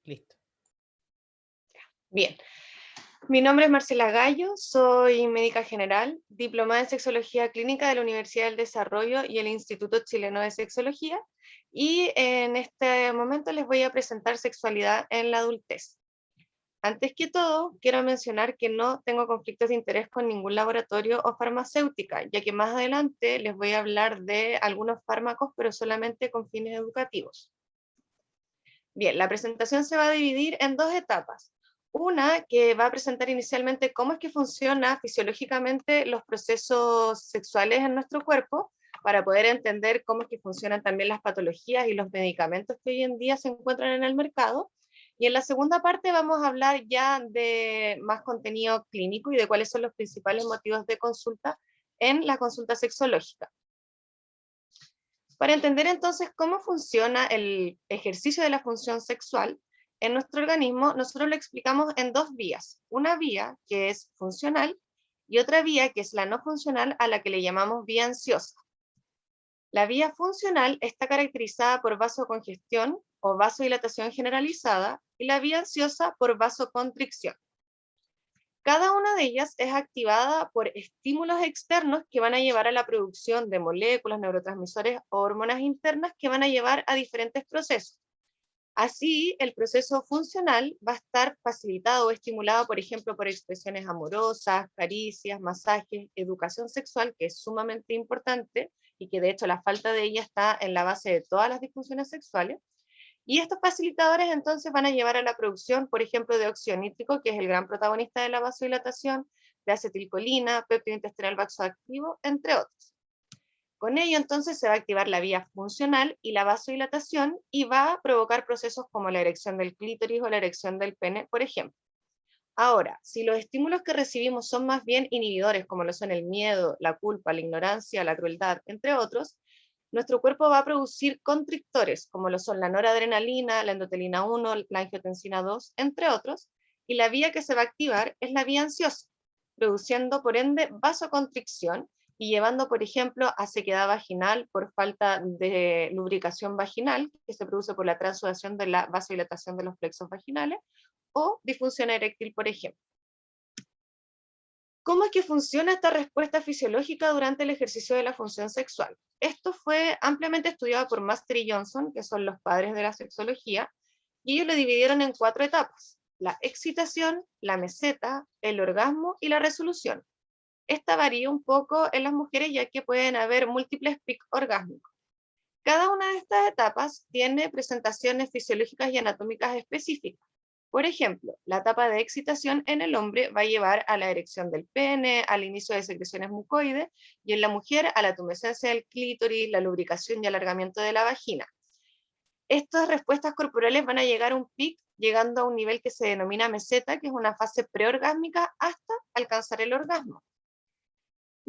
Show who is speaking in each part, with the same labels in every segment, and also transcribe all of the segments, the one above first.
Speaker 1: Listo.
Speaker 2: Bien, mi nombre es Marcela Gallo, soy médica general, diplomada en Sexología Clínica de la Universidad del Desarrollo y el Instituto Chileno de Sexología, y en este momento les voy a presentar sexualidad en la adultez. Antes que todo, quiero mencionar que no tengo conflictos de interés con ningún laboratorio o farmacéutica, ya que más adelante les voy a hablar de algunos fármacos, pero solamente con fines educativos. Bien, la presentación se va a dividir en dos etapas. Una que va a presentar inicialmente cómo es que funciona fisiológicamente los procesos sexuales en nuestro cuerpo, para poder entender cómo es que funcionan también las patologías y los medicamentos que hoy en día se encuentran en el mercado. Y en la segunda parte vamos a hablar ya de más contenido clínico y de cuáles son los principales motivos de consulta en la consulta sexológica. Para entender entonces cómo funciona el ejercicio de la función sexual en nuestro organismo, nosotros lo explicamos en dos vías. Una vía que es funcional y otra vía que es la no funcional, a la que le llamamos vía ansiosa. La vía funcional está caracterizada por vasocongestión o vasodilatación generalizada y la vía ansiosa por vasoconstricción. Cada una de ellas es activada por estímulos externos que van a llevar a la producción de moléculas, neurotransmisores o hormonas internas que van a llevar a diferentes procesos. Así, el proceso funcional va a estar facilitado o estimulado, por ejemplo, por expresiones amorosas, caricias, masajes, educación sexual, que es sumamente importante y que de hecho la falta de ella está en la base de todas las disfunciones sexuales. Y estos facilitadores entonces van a llevar a la producción, por ejemplo, de óxido nítrico, que es el gran protagonista de la vasodilatación, de acetilcolina, péptido intestinal vasoactivo, entre otros. Con ello entonces se va a activar la vía funcional y la vasodilatación y va a provocar procesos como la erección del clítoris o la erección del pene, por ejemplo. Ahora, si los estímulos que recibimos son más bien inhibidores, como lo son el miedo, la culpa, la ignorancia, la crueldad, entre otros, nuestro cuerpo va a producir constrictores, como lo son la noradrenalina, la endotelina 1, la angiotensina 2, entre otros, y la vía que se va a activar es la vía ansiosa, produciendo por ende vasoconstricción y llevando, por ejemplo, a sequedad vaginal por falta de lubricación vaginal, que se produce por la transudación de la vasodilatación de los plexos vaginales, o disfunción eréctil, por ejemplo. ¿Cómo es que funciona esta respuesta fisiológica durante el ejercicio de la función sexual? Esto fue ampliamente estudiado por Master y Johnson, que son los padres de la sexología, y ellos lo dividieron en 4 etapas: la excitación, la meseta, el orgasmo y la resolución. Esta varía un poco en las mujeres, ya que pueden haber múltiples picos orgásmicos. Cada una de estas etapas tiene presentaciones fisiológicas y anatómicas específicas. Por ejemplo, la etapa de excitación en el hombre va a llevar a la erección del pene, al inicio de secreciones mucoides, y en la mujer a la tumescencia del clítoris, la lubricación y alargamiento de la vagina. Estas respuestas corporales van a llegar a un pic, llegando a un nivel que se denomina meseta, que es una fase preorgásmica, hasta alcanzar el orgasmo.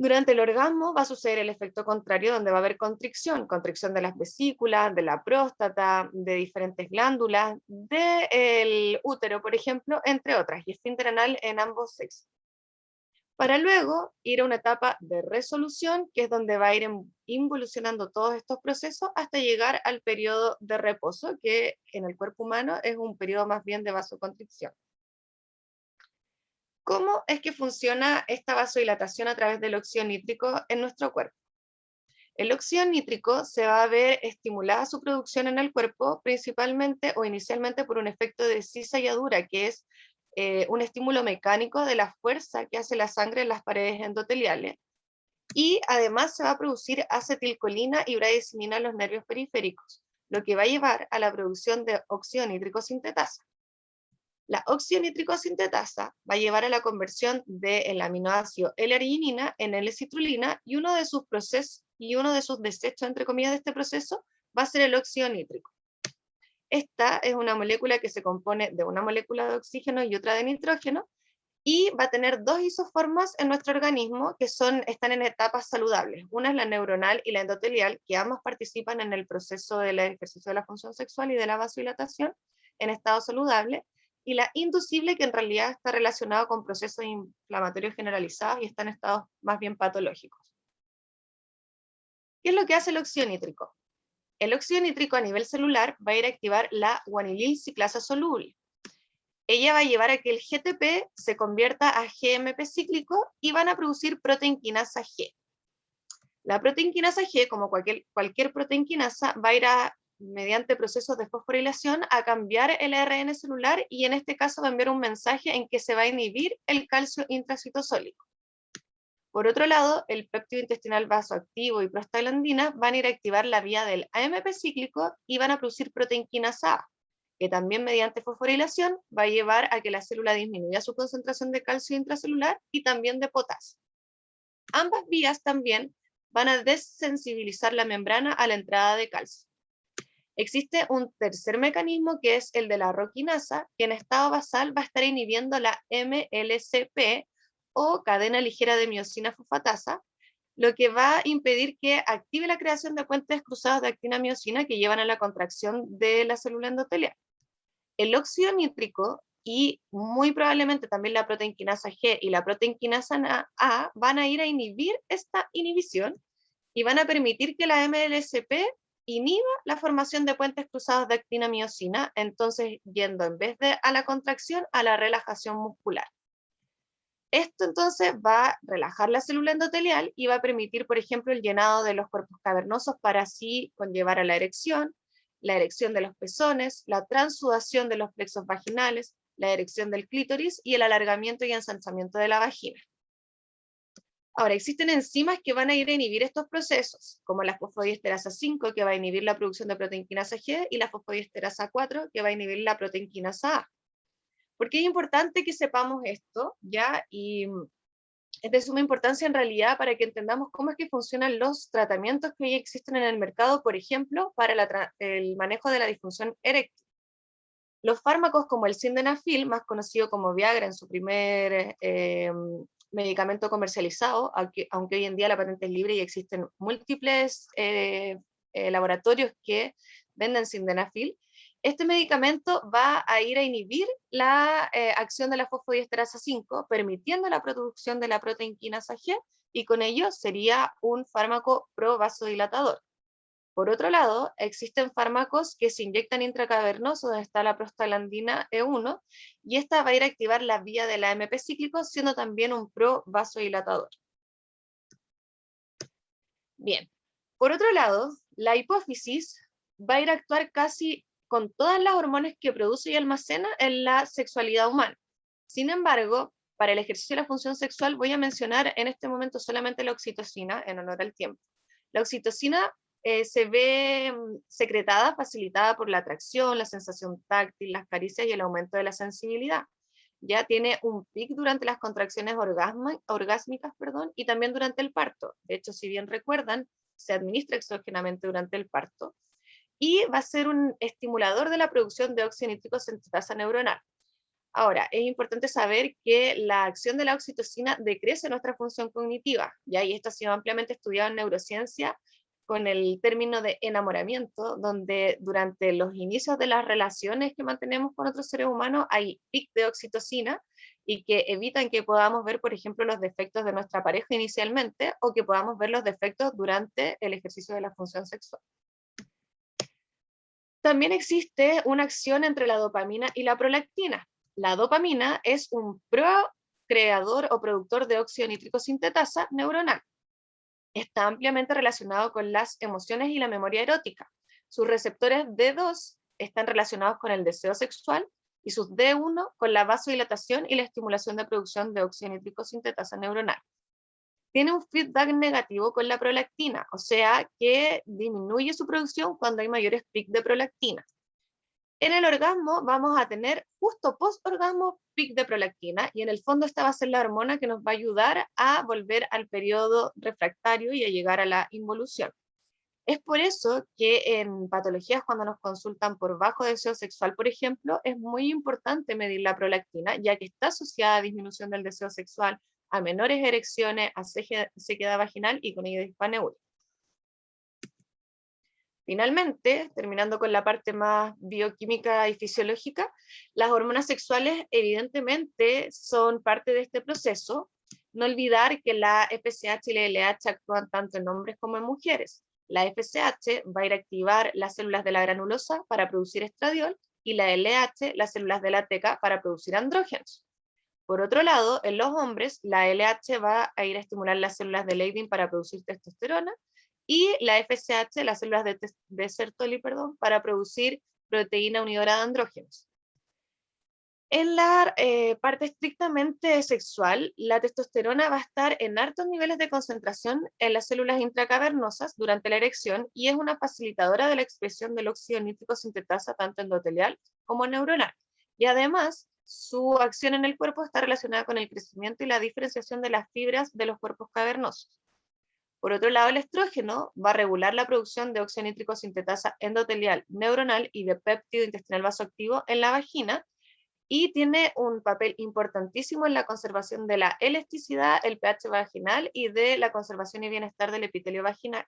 Speaker 2: Durante el orgasmo va a suceder el efecto contrario, donde va a haber constricción de las vesículas, de la próstata, de diferentes glándulas, del útero, por ejemplo, entre otras, y esfínter anal en ambos sexos. Para luego ir a una etapa de resolución, que es donde va a ir involucionando todos estos procesos hasta llegar al periodo de reposo, que en el cuerpo humano es un periodo más bien de vasoconstricción. ¿Cómo es que funciona esta vasodilatación a través del óxido nítrico en nuestro cuerpo? El óxido nítrico se va a ver estimulada su producción en el cuerpo principalmente o inicialmente por un efecto de cizalladura, que es un estímulo mecánico de la fuerza que hace la sangre en las paredes endoteliales. Y además se va a producir acetilcolina y bradicimina en los nervios periféricos, lo que va a llevar a la producción de óxido nítrico sintetasa. La oxionítrico-sintetasa va a llevar a la conversión del aminoácido L-arginina en L-citrulina, y uno de sus procesos y uno de sus desechos, entre comillas, de este proceso va a ser el óxido nítrico. Esta es una molécula que se compone de una molécula de oxígeno y otra de nitrógeno, y va a tener 2 isoformas en nuestro organismo que están en etapas saludables. Una es la neuronal y la endotelial, que ambas participan en el proceso del ejercicio de la función sexual y de la vasodilatación en estado saludable, y la inducible, que en realidad está relacionado con procesos inflamatorios generalizados y está en estados más bien patológicos. ¿Qué es lo que hace el óxido nítrico? El óxido nítrico a nivel celular va a ir a activar la guanilil ciclasa soluble. Ella va a llevar a que el GTP se convierta a GMP cíclico y van a producir proteinquinasa G. La proteinquinasa G, como cualquier proteinquinasa, va a ir mediante procesos de fosforilación a cambiar el ARN celular y en este caso va a enviar un mensaje en que se va a inhibir el calcio intracitosólico. Por otro lado, el péptido intestinal vasoactivo y prostaglandina van a ir a activar la vía del AMP cíclico y van a producir proteinquinasa A, que también mediante fosforilación va a llevar a que la célula disminuya su concentración de calcio intracelular y también de potasio. Ambas vías también van a desensibilizar la membrana a la entrada de calcio. Existe un tercer mecanismo que es el de la roquinasa, que en estado basal va a estar inhibiendo la MLCP o cadena ligera de miosina fosfatasa, lo que va a impedir que active la creación de puentes cruzados de actina-miosina que llevan a la contracción de la célula endotelial. El óxido nítrico y muy probablemente también la proteinquinasa G y la proteinquinasa A van a ir a inhibir esta inhibición y van a permitir que la MLCP inhiba la formación de puentes cruzados de actina-miosina, entonces yendo en vez de a la contracción, a la relajación muscular. Esto entonces va a relajar la célula endotelial y va a permitir, por ejemplo, el llenado de los cuerpos cavernosos para así conllevar a la erección de los pezones, la transudación de los plexos vaginales, la erección del clítoris y el alargamiento y ensanchamiento de la vagina. Ahora, existen enzimas que van a ir a inhibir estos procesos, como la fosfodiesterasa 5, que va a inhibir la producción de proteinquinasa G, y la fosfodiesterasa 4, que va a inhibir la proteinquinasa A. ¿Por qué es importante que sepamos esto? ¿Ya? Y es de suma importancia en realidad para que entendamos cómo es que funcionan los tratamientos que hoy existen en el mercado, por ejemplo, para el manejo de la disfunción eréctil. Los fármacos como el sildenafil, más conocido como Viagra en su primer medicamento comercializado, aunque hoy en día la patente es libre y existen múltiples laboratorios que venden sildenafil, este medicamento va a ir a inhibir la acción de la fosfodiesterasa 5, permitiendo la producción de la proteinquinasa G, y con ello sería un fármaco provasodilatador. Por otro lado, existen fármacos que se inyectan intracavernoso, donde está la prostaglandina E1, y esta va a ir a activar la vía del AMP cíclico, siendo también un provasodilatador. Bien, por otro lado, la hipófisis va a ir a actuar casi con todas las hormonas que produce y almacena en la sexualidad humana. Sin embargo, para el ejercicio de la función sexual voy a mencionar en este momento solamente la oxitocina, en honor al tiempo. La oxitocina se ve secretada, facilitada por la atracción, la sensación táctil, las caricias y el aumento de la sensibilidad. Ya tiene un pic durante las contracciones orgásmicas, y también durante el parto. De hecho, si bien recuerdan, se administra exógenamente durante el parto y va a ser un estimulador de la producción de óxido nítrico sintetasa neuronal. Ahora, es importante saber que la acción de la oxitocina decrece nuestra función cognitiva, ¿ya? Y esto ha sido ampliamente estudiado en neurociencia con el término de enamoramiento, donde durante los inicios de las relaciones que mantenemos con otros seres humanos hay pic de oxitocina y que evitan que podamos ver, por ejemplo, los defectos de nuestra pareja inicialmente o que podamos ver los defectos durante el ejercicio de la función sexual. También existe una acción entre la dopamina y la prolactina. La dopamina es un procreador o productor de óxido nítrico sintetasa neuronal. Está ampliamente relacionado con las emociones y la memoria erótica. Sus receptores D2 están relacionados con el deseo sexual y sus D1 con la vasodilatación y la estimulación de producción de óxido nítrico sintetasa neuronal. Tiene un feedback negativo con la prolactina, o sea que disminuye su producción cuando hay mayores pics de prolactina. En el orgasmo vamos a tener justo post-orgasmo pic de prolactina, y en el fondo esta va a ser la hormona que nos va a ayudar a volver al periodo refractario y a llegar a la involución. Es por eso que en patologías cuando nos consultan por bajo deseo sexual, por ejemplo, es muy importante medir la prolactina, ya que está asociada a disminución del deseo sexual, a menores erecciones, a sequedad vaginal y con ello dispareunia. Finalmente, terminando con la parte más bioquímica y fisiológica, las hormonas sexuales evidentemente son parte de este proceso. No olvidar que la FSH y la LH actúan tanto en hombres como en mujeres. La FSH va a ir a activar las células de la granulosa para producir estradiol y la LH las células de la teca para producir andrógenos. Por otro lado, en los hombres, la LH va a ir a estimular las células de Leydig para producir testosterona y la FSH las células de Sertoli, para producir proteína unidora de andrógenos. En la parte estrictamente sexual, la testosterona va a estar en altos niveles de concentración en las células intracavernosas durante la erección y es una facilitadora de la expresión del óxido nítrico sintetasa tanto endotelial como neuronal. Y además, su acción en el cuerpo está relacionada con el crecimiento y la diferenciación de las fibras de los cuerpos cavernosos. Por otro lado, el estrógeno va a regular la producción de óxido nítrico sintetasa endotelial, neuronal y de péptido intestinal vasoactivo en la vagina, y tiene un papel importantísimo en la conservación de la elasticidad, el pH vaginal y de la conservación y bienestar del epitelio vaginal.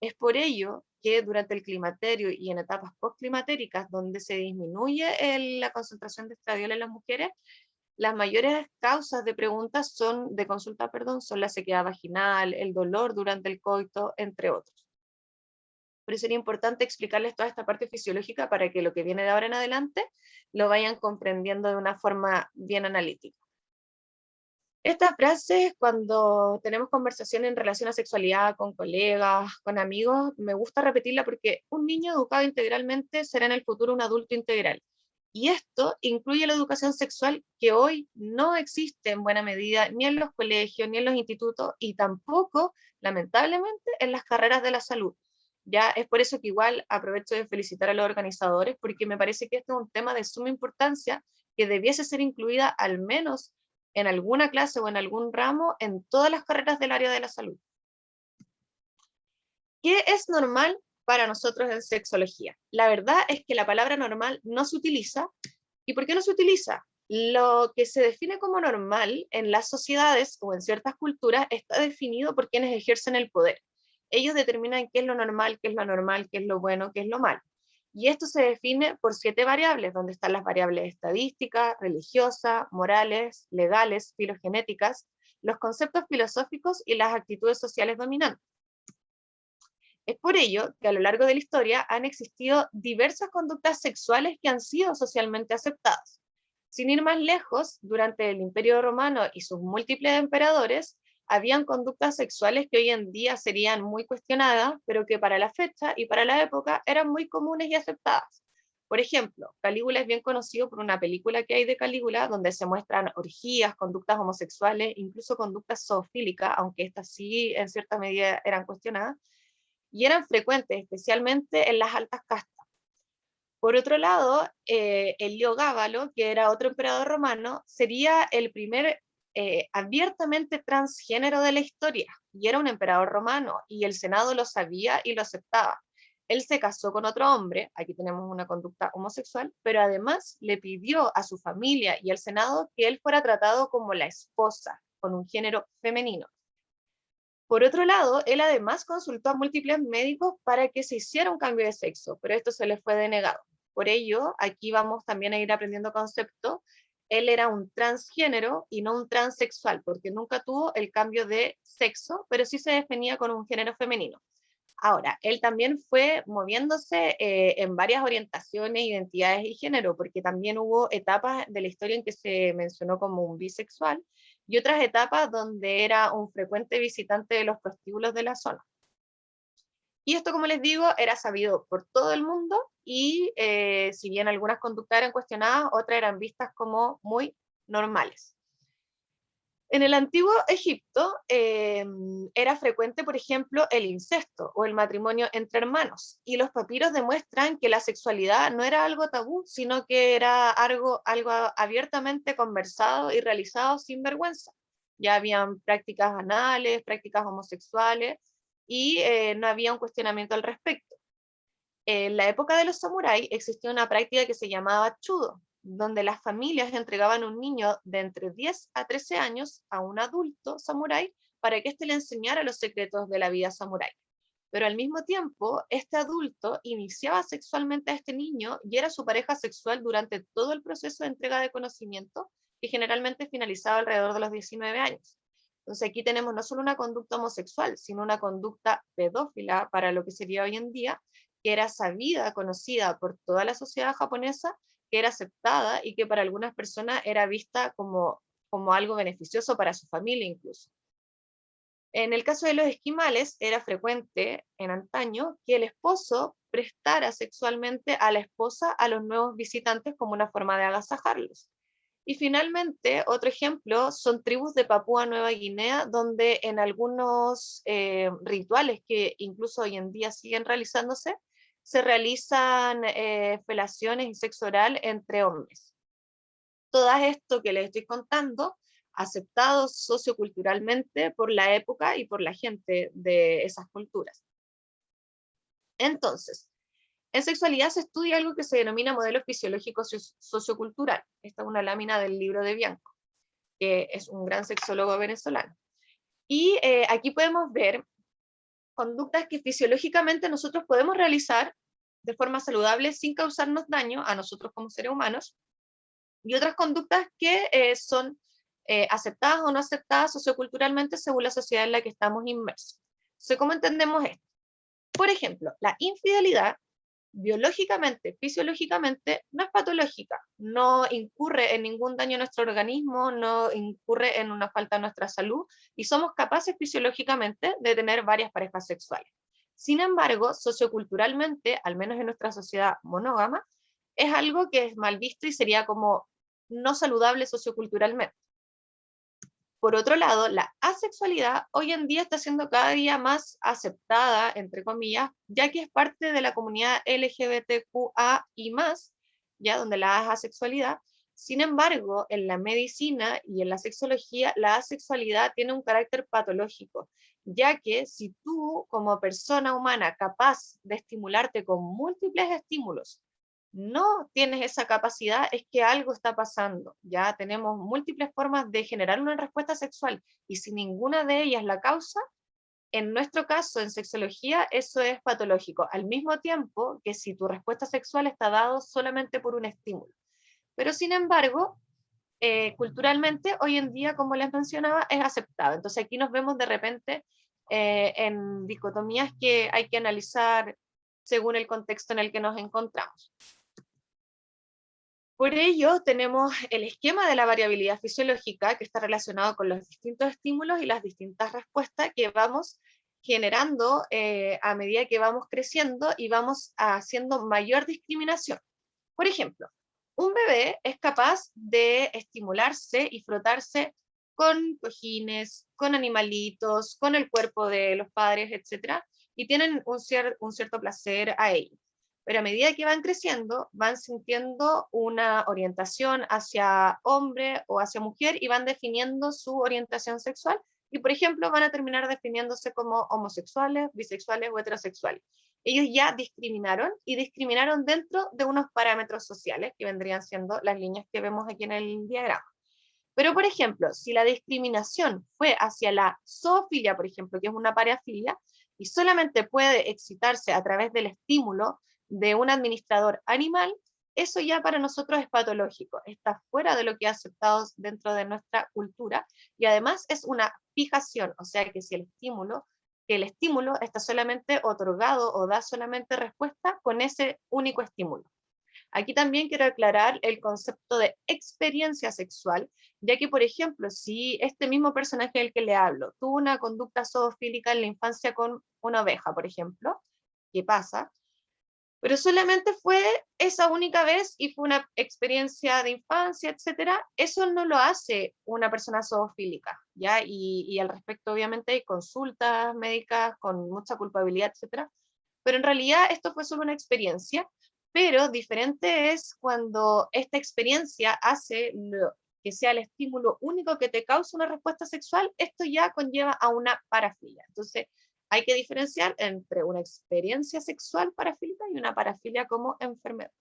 Speaker 2: Es por ello que durante el climaterio y en etapas postclimatéricas, donde se disminuye la concentración de estradiol en las mujeres, las mayores causas de preguntas de consulta, son la sequedad vaginal, el dolor durante el coito, entre otros. Por eso sería importante explicarles toda esta parte fisiológica para que lo que viene de ahora en adelante lo vayan comprendiendo de una forma bien analítica. Esta frase, cuando tenemos conversación en relación a sexualidad con colegas, con amigos, me gusta repetirla porque un niño educado integralmente será en el futuro un adulto integral. Y esto incluye la educación sexual que hoy no existe en buena medida ni en los colegios, ni en los institutos, y tampoco, lamentablemente, en las carreras de la salud. Ya es por eso que igual aprovecho de felicitar a los organizadores, porque me parece que este es un tema de suma importancia que debiese ser incluida al menos en alguna clase o en algún ramo en todas las carreras del área de la salud. ¿Qué es normal para nosotros en sexología? La verdad es que la palabra normal no se utiliza. ¿Y por qué no se utiliza? Lo que se define como normal en las sociedades o en ciertas culturas está definido por quienes ejercen el poder. Ellos determinan qué es lo normal, qué es lo anormal, qué es lo bueno, qué es lo malo. Y esto se define por 7 variables, donde están las variables estadísticas, religiosas, morales, legales, filogenéticas, los conceptos filosóficos y las actitudes sociales dominantes. Es por ello que a lo largo de la historia han existido diversas conductas sexuales que han sido socialmente aceptadas. Sin ir más lejos, durante el Imperio Romano y sus múltiples emperadores, habían conductas sexuales que hoy en día serían muy cuestionadas, pero que para la fecha y para la época eran muy comunes y aceptadas. Por ejemplo, Calígula es bien conocido por una película que hay de Calígula donde se muestran orgías, conductas homosexuales, incluso conductas zoofílicas, aunque estas sí en cierta medida eran cuestionadas, y eran frecuentes, especialmente en las altas castas. Por otro lado, Elio Gábalo, que era otro emperador romano, sería el primer abiertamente transgénero de la historia, y era un emperador romano, y el Senado lo sabía y lo aceptaba. Él se casó con otro hombre, aquí tenemos una conducta homosexual, pero además le pidió a su familia y al Senado que él fuera tratado como la esposa, con un género femenino. Por otro lado, él además consultó a múltiples médicos para que se hiciera un cambio de sexo, pero esto se le fue denegado. Por ello, aquí vamos también a ir aprendiendo conceptos. Él era un transgénero y no un transexual, porque nunca tuvo el cambio de sexo, pero sí se definía con un género femenino. Ahora, él también fue moviéndose en varias orientaciones, identidades y género, porque también hubo etapas de la historia en que se mencionó como un bisexual y otras etapas donde era un frecuente visitante de los prostíbulos de la zona. Y esto, como les digo, era sabido por todo el mundo y si bien algunas conductas eran cuestionadas, otras eran vistas como muy normales. En el antiguo Egipto era frecuente, por ejemplo, el incesto o el matrimonio entre hermanos, y los papiros demuestran que la sexualidad no era algo tabú, sino que era algo abiertamente conversado y realizado sin vergüenza. Ya habían prácticas anales, prácticas homosexuales, y no había un cuestionamiento al respecto. En la época de los samuráis existía una práctica que se llamaba chudo, donde las familias entregaban un niño de entre 10 a 13 años a un adulto samurái para que éste le enseñara los secretos de la vida samurái. Pero al mismo tiempo, este adulto iniciaba sexualmente a este niño y era su pareja sexual durante todo el proceso de entrega de conocimiento, que generalmente finalizaba alrededor de los 19 años. Entonces aquí tenemos no solo una conducta homosexual, sino una conducta pedófila para lo que sería hoy en día, que era sabida, conocida por toda la sociedad japonesa, que era aceptada y que para algunas personas era vista como algo beneficioso para su familia incluso. En el caso de los esquimales, era frecuente en antaño que el esposo prestara sexualmente a la esposa a los nuevos visitantes como una forma de agasajarlos. Y finalmente, otro ejemplo son tribus de Papúa Nueva Guinea, donde en algunos rituales que incluso hoy en día siguen realizándose, se realizan felaciones y sexo oral entre hombres. Todo esto que les estoy contando, aceptado socioculturalmente por la época y por la gente de esas culturas. Entonces, en sexualidad se estudia algo que se denomina modelo fisiológico sociocultural. Esta es una lámina del libro de Bianco, que es un gran sexólogo venezolano. Y aquí podemos ver conductas que fisiológicamente nosotros podemos realizar de forma saludable sin causarnos daño a nosotros como seres humanos, y otras conductas que son aceptadas o no aceptadas socioculturalmente según la sociedad en la que estamos inmersos. Entonces, ¿cómo entendemos esto? Por ejemplo, la infidelidad biológicamente, fisiológicamente, no es patológica, no incurre en ningún daño a nuestro organismo, no incurre en una falta a nuestra salud, y somos capaces fisiológicamente de tener varias parejas sexuales. Sin embargo, socioculturalmente, al menos en nuestra sociedad monógama, es algo que es mal visto y sería como no saludable socioculturalmente. Por otro lado, la asexualidad hoy en día está siendo cada día más aceptada, entre comillas, ya que es parte de la comunidad LGBTQA y más, ya donde la asexualidad. Sin embargo, en la medicina y en la sexología, la asexualidad tiene un carácter patológico, ya que si tú, como persona humana capaz de estimularte con múltiples estímulos, no tienes esa capacidad, es que algo está pasando. Ya tenemos múltiples formas de generar una respuesta sexual y si ninguna de ellas la causa, en nuestro caso, en sexología, eso es patológico, al mismo tiempo que si tu respuesta sexual está dado solamente por un estímulo. Pero sin embargo, culturalmente, hoy en día, como les mencionaba, es aceptado. Entonces aquí nos vemos de repente en dicotomías que hay que analizar según el contexto en el que nos encontramos. Por ello, tenemos el esquema de la variabilidad fisiológica que está relacionado con los distintos estímulos y las distintas respuestas que vamos generando a medida que vamos creciendo y vamos haciendo mayor discriminación. Por ejemplo, un bebé es capaz de estimularse y frotarse con cojines, con animalitos, con el cuerpo de los padres, etc. Y tienen un cierto placer a ello. Pero a medida que van creciendo, van sintiendo una orientación hacia hombre o hacia mujer y van definiendo su orientación sexual y, por ejemplo, van a terminar definiéndose como homosexuales, bisexuales o heterosexuales. Ellos ya discriminaron y discriminaron dentro de unos parámetros sociales que vendrían siendo las líneas que vemos aquí en el diagrama. Pero, por ejemplo, si la discriminación fue hacia la zoofilia, por ejemplo, que es una parafilia, y solamente puede excitarse a través del estímulo de un administrador animal, eso ya para nosotros es patológico, está fuera de lo que es aceptado dentro de nuestra cultura, y además es una fijación, o sea que si el estímulo está solamente otorgado o da solamente respuesta con ese único estímulo. Aquí también quiero aclarar el concepto de experiencia sexual, ya que, por ejemplo, si este mismo personaje del que le hablo tuvo una conducta zoofílica en la infancia con una oveja, por ejemplo, ¿qué pasa? Pero solamente fue esa única vez y fue una experiencia de infancia, etcétera, eso no lo hace una persona zoofílica, ¿ya? Y al respecto, obviamente, hay consultas médicas con mucha culpabilidad, etcétera, pero en realidad esto fue solo una experiencia, pero diferente es cuando esta experiencia hace que sea el estímulo único que te causa una respuesta sexual, esto ya conlleva a una parafilia. Entonces, hay que diferenciar entre una experiencia sexual parafílica y una parafilia como enfermedad.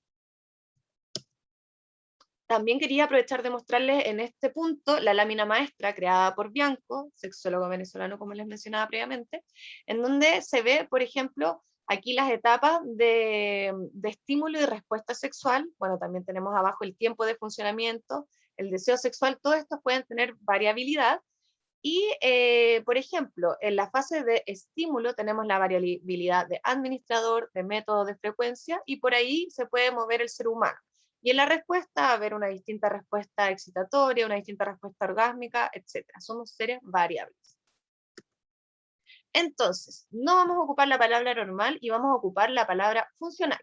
Speaker 2: También quería aprovechar de mostrarles en este punto la lámina maestra creada por Bianco, sexólogo venezolano como les mencionaba previamente, en donde se ve, por ejemplo, aquí las etapas de estímulo y respuesta sexual. Bueno, también tenemos abajo el tiempo de funcionamiento, el deseo sexual, todo esto pueden tener variabilidad, Y, por ejemplo, en la fase de estímulo tenemos la variabilidad de administrador, de método, de frecuencia, y por ahí se puede mover el ser humano. Y en la respuesta, va a haber una distinta respuesta excitatoria, una distinta respuesta orgásmica, etc. Somos seres variables. Entonces, no vamos a ocupar la palabra normal y vamos a ocupar la palabra funcional.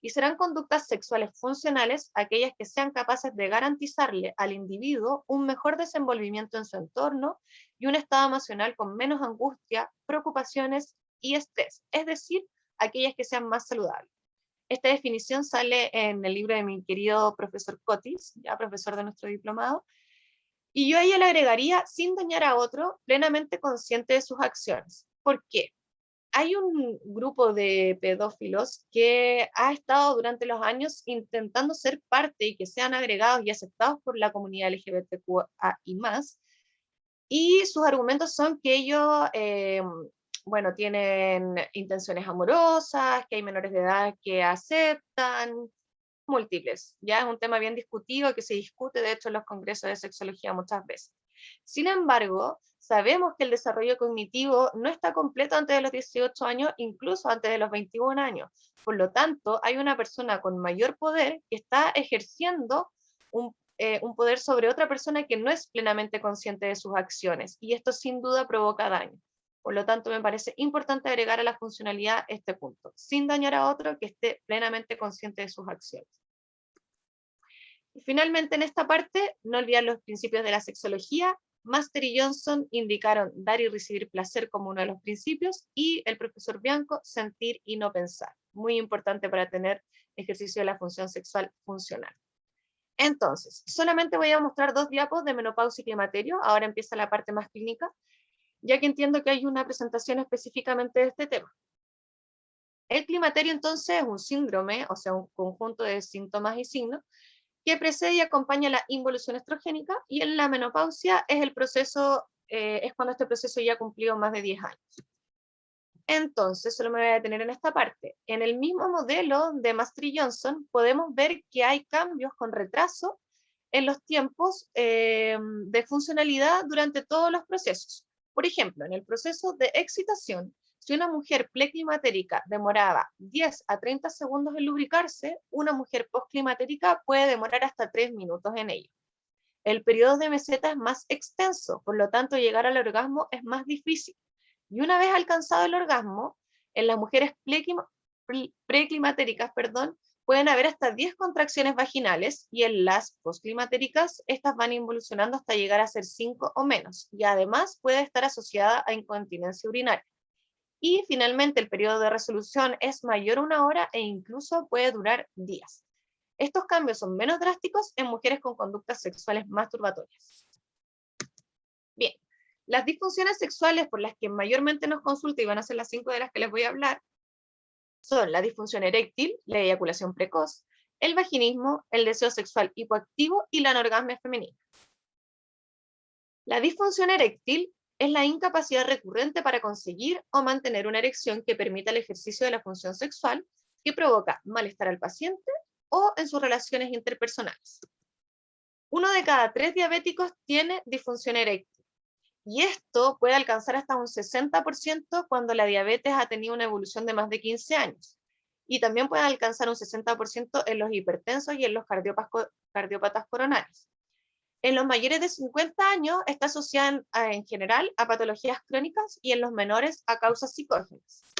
Speaker 2: Y serán conductas sexuales funcionales aquellas que sean capaces de garantizarle al individuo un mejor desenvolvimiento en su entorno y un estado emocional con menos angustia, preocupaciones y estrés, es decir, aquellas que sean más saludables. Esta definición sale en el libro de mi querido profesor Cotis, ya profesor de nuestro diplomado, y yo a ella le agregaría sin dañar a otro, plenamente consciente de sus acciones. ¿Por qué? Hay un grupo de pedófilos que ha estado durante los años intentando ser parte y que sean agregados y aceptados por la comunidad LGBTQA y más, y sus argumentos son que ellos, bueno, tienen intenciones amorosas, que hay menores de edad que aceptan, múltiples. Ya es un tema bien discutido que se discute, de hecho, en los congresos de sexología muchas veces. Sin embargo, sabemos que el desarrollo cognitivo no está completo antes de los 18 años, incluso antes de los 21 años. Por lo tanto, hay una persona con mayor poder que está ejerciendo un poder sobre otra persona que no es plenamente consciente de sus acciones, y esto sin duda provoca daño. Por lo tanto, me parece importante agregar a la funcionalidad este punto, sin dañar a otro que esté plenamente consciente de sus acciones. Y finalmente, en esta parte, no olvidar los principios de la sexología. Master y Johnson indicaron dar y recibir placer como uno de los principios, y el profesor Bianco, sentir y no pensar. Muy importante para tener ejercicio de la función sexual funcional. Entonces, solamente voy a mostrar 2 diapos de menopausia y climaterio. Ahora empieza la parte más clínica, ya que entiendo que hay una presentación específicamente de este tema. El climaterio entonces es un síndrome, o sea, un conjunto de síntomas y signos, que precede y acompaña la involución estrogénica, y en la menopausia es el proceso, es cuando este proceso ya ha cumplido más de 10 años. Entonces, solo me voy a detener en esta parte. En el mismo modelo de Master y Johnson, podemos ver que hay cambios con retraso en los tiempos de funcionalidad durante todos los procesos. Por ejemplo, en el proceso de excitación, si una mujer preclimatérica demoraba 10 a 30 segundos en lubricarse, una mujer postclimatérica puede demorar hasta 3 minutos en ello. El periodo de meseta es más extenso, por lo tanto llegar al orgasmo es más difícil. Y una vez alcanzado el orgasmo, en las mujeres preclimatéricas, pueden haber hasta 10 contracciones vaginales, y en las postclimatéricas estas van involucionando hasta llegar a ser 5 o menos, y además puede estar asociada a incontinencia urinaria. Y finalmente el periodo de resolución es mayor a 1 hora e incluso puede durar días. Estos cambios son menos drásticos en mujeres con conductas sexuales masturbatorias. Bien, las disfunciones sexuales por las que mayormente nos consulta, y van a ser las 5 de las que les voy a hablar, son la disfunción eréctil, la eyaculación precoz, el vaginismo, el deseo sexual hipoactivo y la anorgasmia femenina. La disfunción eréctil es la incapacidad recurrente para conseguir o mantener una erección que permita el ejercicio de la función sexual, que provoca malestar al paciente o en sus relaciones interpersonales. 1 de cada 3 diabéticos tiene disfunción eréctil, y esto puede alcanzar hasta un 60% cuando la diabetes ha tenido una evolución de más de 15 años. Y también puede alcanzar un 60% en los hipertensos y en los cardiópatas coronarios. En los mayores de 50 años está asociada en general a patologías crónicas, y en los menores a causas psicógenas.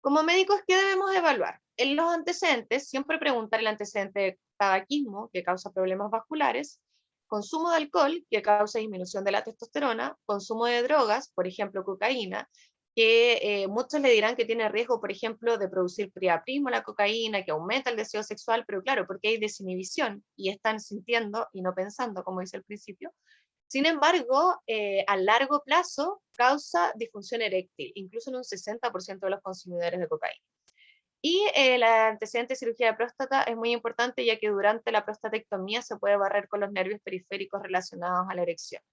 Speaker 2: Como médicos, ¿qué debemos evaluar? En los antecedentes, siempre preguntar el antecedente de tabaquismo, que causa problemas vasculares, consumo de alcohol, que causa disminución de la testosterona, consumo de drogas, por ejemplo, cocaína, que muchos le dirán que tiene riesgo, por ejemplo, de producir priapismo la cocaína, que aumenta el deseo sexual, pero claro, porque hay desinhibición y están sintiendo y no pensando, como dice al principio. Sin embargo, a largo plazo causa disfunción eréctil, incluso en un 60% de los consumidores de cocaína. Y el antecedente de cirugía de próstata es muy importante, ya que durante la prostatectomía se puede barrer con los nervios periféricos relacionados a la erección.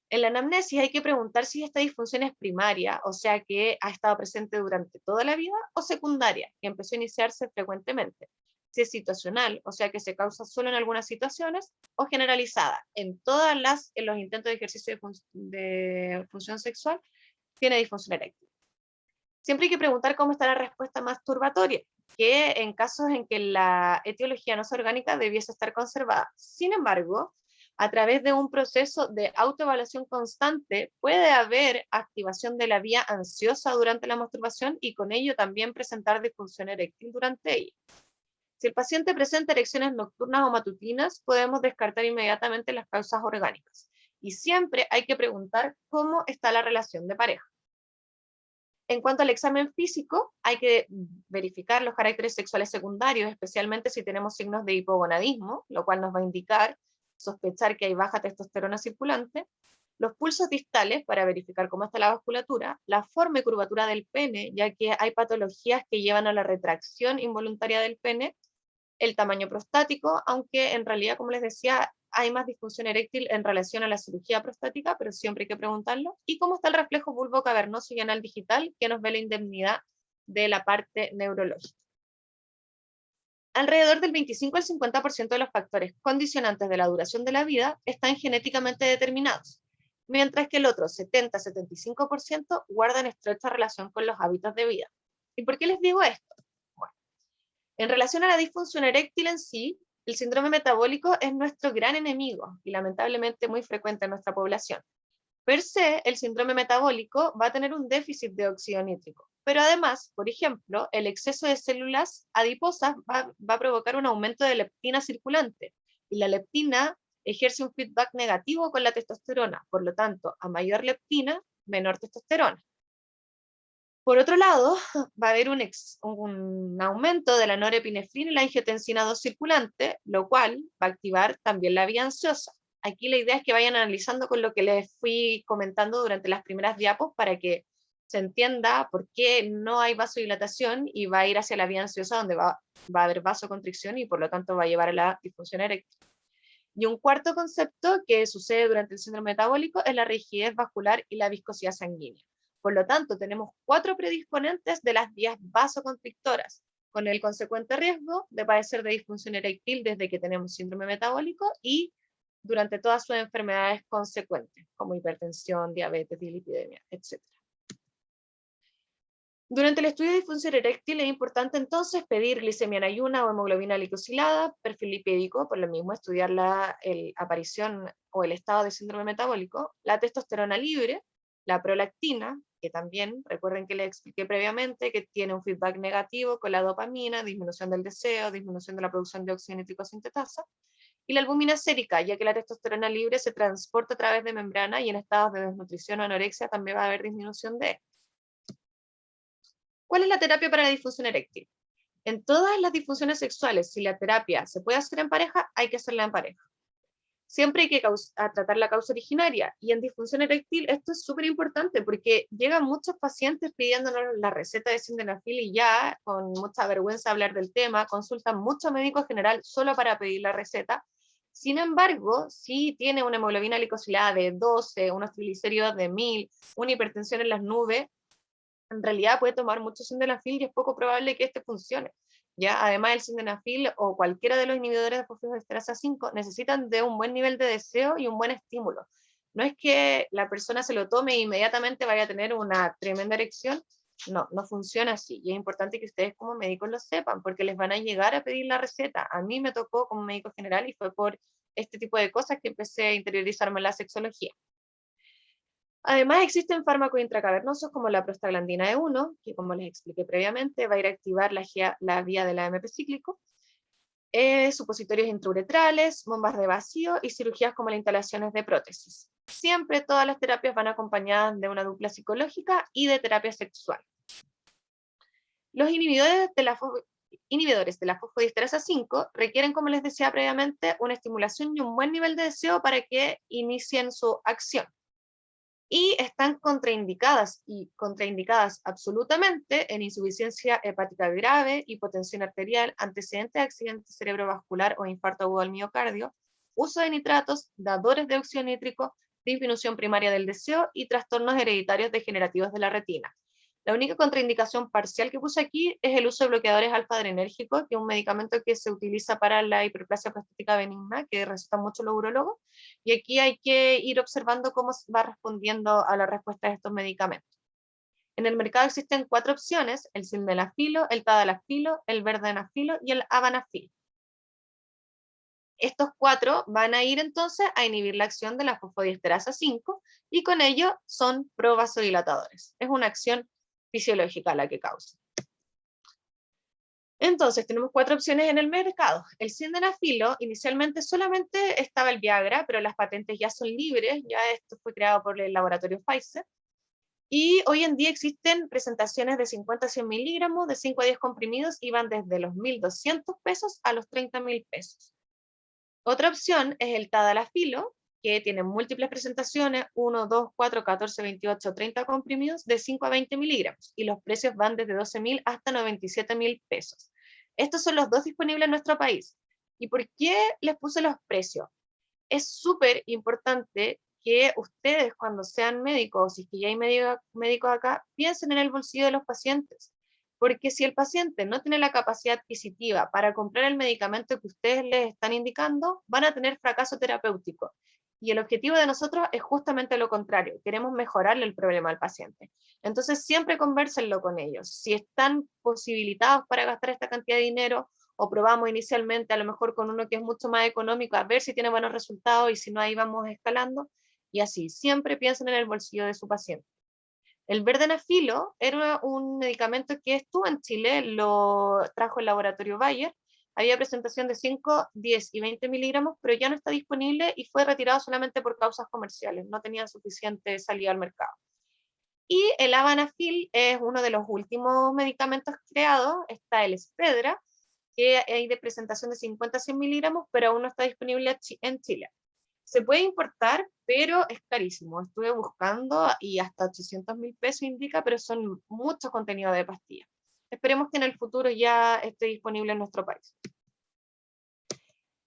Speaker 2: En la anamnesis hay que preguntar si esta disfunción es primaria, o sea que ha estado presente durante toda la vida, o secundaria, que empezó a iniciarse frecuentemente. si es situacional, o sea que se causa solo en algunas situaciones, o generalizada, en los intentos de ejercicio de función sexual, tiene disfunción eréctil. Siempre hay que preguntar cómo está la respuesta masturbatoria, que en casos en que la etiología no es orgánica debiese estar conservada. Sin embargo, a través de un proceso de autoevaluación constante puede haber activación de la vía ansiosa durante la masturbación y con ello también presentar disfunción eréctil durante ella. Si el paciente presenta erecciones nocturnas o matutinas, podemos descartar inmediatamente las causas orgánicas. Y siempre hay que preguntar cómo está la relación de pareja. En cuanto al examen físico, hay que verificar los caracteres sexuales secundarios, especialmente si tenemos signos de hipogonadismo, lo cual nos va a indicar, sospechar que hay baja testosterona circulante, los pulsos distales para verificar cómo está la vasculatura, la forma y curvatura del pene, ya que hay patologías que llevan a la retracción involuntaria del pene, el tamaño prostático, aunque en realidad, como les decía, hay más disfunción eréctil en relación a la cirugía prostática, pero siempre hay que preguntarlo. Y cómo está el reflejo bulbo cavernoso y anal digital, que nos ve la indemnidad de la parte neurológica. Alrededor del 25 al 50% de los factores condicionantes de la duración de la vida están genéticamente determinados, mientras que el otro 70-75% guardan estrecha relación con los hábitos de vida. ¿Y por qué les digo esto? En relación a la disfunción eréctil en sí, el síndrome metabólico es nuestro gran enemigo y lamentablemente muy frecuente en nuestra población. Per se, el síndrome metabólico va a tener un déficit de óxido nítrico, pero además, por ejemplo, el exceso de células adiposas va a provocar un aumento de leptina circulante y la leptina ejerce un feedback negativo con la testosterona, por lo tanto, a mayor leptina, menor testosterona. Por otro lado, va a haber un aumento de la norepinefrina y la angiotensina 2 circulante, lo cual va a activar también la vía ansiosa. Aquí la idea es que vayan analizando con lo que les fui comentando durante las primeras diapos para que se entienda por qué no hay vasodilatación y va a ir hacia la vía ansiosa donde va a haber vasoconstricción y por lo tanto va a llevar a la disfunción eréctil. Y un cuarto concepto que sucede durante el síndrome metabólico es la rigidez vascular y la viscosidad sanguínea. Por lo tanto, tenemos 4 predisponentes de las vías vasoconstrictoras, con el consecuente riesgo de padecer de disfunción eréctil desde que tenemos síndrome metabólico y durante todas sus enfermedades consecuentes, como hipertensión, diabetes, dislipidemia, etc. Durante el estudio de disfunción eréctil es importante entonces pedir glicemia en ayuna o hemoglobina glicosilada, perfil lipídico, por lo mismo estudiar la aparición o el estado de síndrome metabólico, la testosterona libre, la prolactina, que también, recuerden que les expliqué previamente, que tiene un feedback negativo con la dopamina, disminución del deseo, disminución de la producción de óxido nítrico sintetasa, y la albúmina sérica, ya que la testosterona libre se transporta a través de membrana y en estados de desnutrición o anorexia también va a haber disminución de. ¿Cuál es la terapia para la disfunción eréctil? En todas las disfunciones sexuales, si la terapia se puede hacer en pareja, hay que hacerla en pareja. Siempre hay que tratar la causa originaria, y en disfunción eréctil esto es súper importante porque llegan muchos pacientes pidiéndonos la receta de sildenafil y ya, con mucha vergüenza hablar del tema, consultan mucho médico general solo para pedir la receta. Sin embargo, si tiene una hemoglobina glicosilada de 12, unos triglicéridos de 1000, una hipertensión en las nubes, en realidad puede tomar mucho sildenafil y es poco probable que este funcione. ¿Ya? Además, el sildenafil o cualquiera de los inhibidores de fosfodiesterasa 5 necesitan de un buen nivel de deseo y un buen estímulo. No es que la persona se lo tome e inmediatamente vaya a tener una tremenda erección. No, no funciona así. Y es importante que ustedes como médicos lo sepan, porque les van a llegar a pedir la receta. A mí me tocó como médico general y fue por este tipo de cosas que empecé a interiorizarme en la sexología. Además, existen fármacos intracavernosos como la prostaglandina E1, que como les expliqué previamente, va a ir a activar la vía del AMP cíclico, supositorios intrauretrales, bombas de vacío y cirugías como las instalaciones de prótesis. Siempre todas las terapias van acompañadas de una dupla psicológica y de terapia sexual. Los inhibidores de la fosfodiesterasa 5 requieren, como les decía previamente, una estimulación y un buen nivel de deseo para que inicien su acción. Y están contraindicadas absolutamente en insuficiencia hepática grave, hipotensión arterial, antecedentes de accidente cerebrovascular o infarto agudo al miocardio, uso de nitratos, dadores de óxido nítrico, disminución primaria del deseo y trastornos hereditarios degenerativos de la retina. La única contraindicación parcial que puse aquí es el uso de bloqueadores alfa-adrenérgicos, que es un medicamento que se utiliza para la hiperplasia prostática benigna, que recetan mucho los urólogos, y aquí hay que ir observando cómo va respondiendo a la respuesta de estos medicamentos. En el mercado existen 4 opciones: el sildenafilo, el tadalafilo, el verdenafilo y el avanafil. Estos 4 van a ir entonces a inhibir la acción de la fosfodiesterasa 5 y con ello son provasodilatadores. Es una acción fisiológica la que causa. Entonces tenemos 4 opciones en el mercado. El sildenafilo, inicialmente solamente estaba el Viagra, pero las patentes ya son libres, ya esto fue creado por el laboratorio Pfizer. Y hoy en día existen presentaciones de 50 a 100 miligramos, de 5 a 10 comprimidos, y van desde los 1.200 pesos a los 30.000 pesos. Otra opción es el tadalafilo, que tiene múltiples presentaciones, 1, 2, 4, 14, 28, 30 comprimidos de 5 a 20 miligramos, y los precios van desde 12.000 hasta 97.000 pesos. Estos son los 2 disponibles en nuestro país. ¿Y por qué les puse los precios? Es súper importante que ustedes, cuando sean médicos, o si es que ya hay médicos acá, piensen en el bolsillo de los pacientes. Porque si el paciente no tiene la capacidad adquisitiva para comprar el medicamento que ustedes les están indicando, van a tener fracaso terapéutico. Y el objetivo de nosotros es justamente lo contrario, queremos mejorarle el problema al paciente. Entonces siempre convérsenlo con ellos. Si están posibilitados para gastar esta cantidad de dinero, o probamos inicialmente a lo mejor con uno que es mucho más económico, a ver si tiene buenos resultados, y si no, ahí vamos escalando, y así, siempre piensen en el bolsillo de su paciente. El verdenafilo era un medicamento que estuvo en Chile, lo trajo el laboratorio Bayer, había presentación de 5, 10 y 20 miligramos, pero ya no está disponible y fue retirado solamente por causas comerciales, no tenía suficiente salida al mercado. Y el avanafil es uno de los últimos medicamentos creados, está el Spedra, que hay de presentación de 50 a 100 miligramos, pero aún no está disponible en Chile. Se puede importar, pero es carísimo. Estuve buscando y hasta 800.000 pesos indica, pero son muchos contenidos de pastillas. Esperemos que en el futuro ya esté disponible en nuestro país.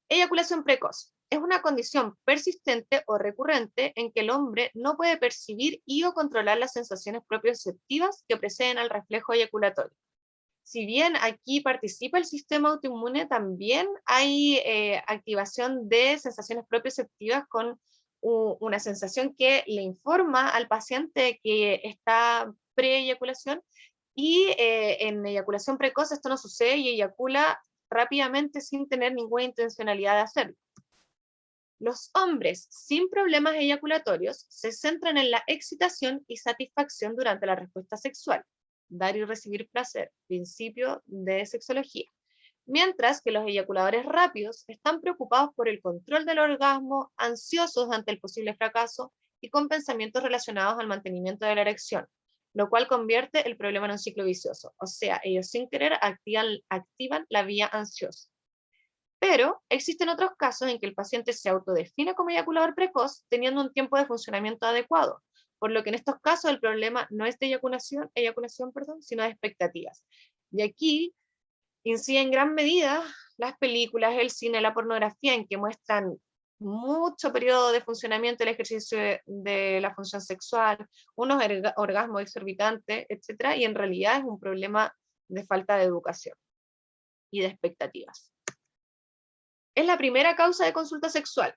Speaker 2: Eyaculación precoz. Es una condición persistente o recurrente en que el hombre no puede percibir y o controlar las sensaciones propioceptivas que preceden al reflejo eyaculatorio. Si bien aquí participa el sistema autoinmune, también hay activación de sensaciones propioceptivas con una sensación que le informa al paciente que está pre-eyaculación, y en eyaculación precoz esto no sucede y eyacula rápidamente sin tener ninguna intencionalidad de hacerlo. Los hombres sin problemas eyaculatorios se centran en la excitación y satisfacción durante la respuesta sexual, dar y recibir placer, principio de sexología, mientras que los eyaculadores rápidos están preocupados por el control del orgasmo, ansiosos ante el posible fracaso y con pensamientos relacionados al mantenimiento de la erección, lo cual convierte el problema en un ciclo vicioso, o sea, ellos sin querer activan la vía ansiosa. Pero existen otros casos en que el paciente se autodefine como eyaculador precoz teniendo un tiempo de funcionamiento adecuado, por lo que en estos casos el problema no es de eyaculación, sino de expectativas. Y aquí incide en gran medida las películas, el cine, la pornografía, en que muestran mucho periodo de funcionamiento del ejercicio de la función sexual, unos orgasmos exorbitantes, etc. Y en realidad es un problema de falta de educación y de expectativas. Es la primera causa de consulta sexual.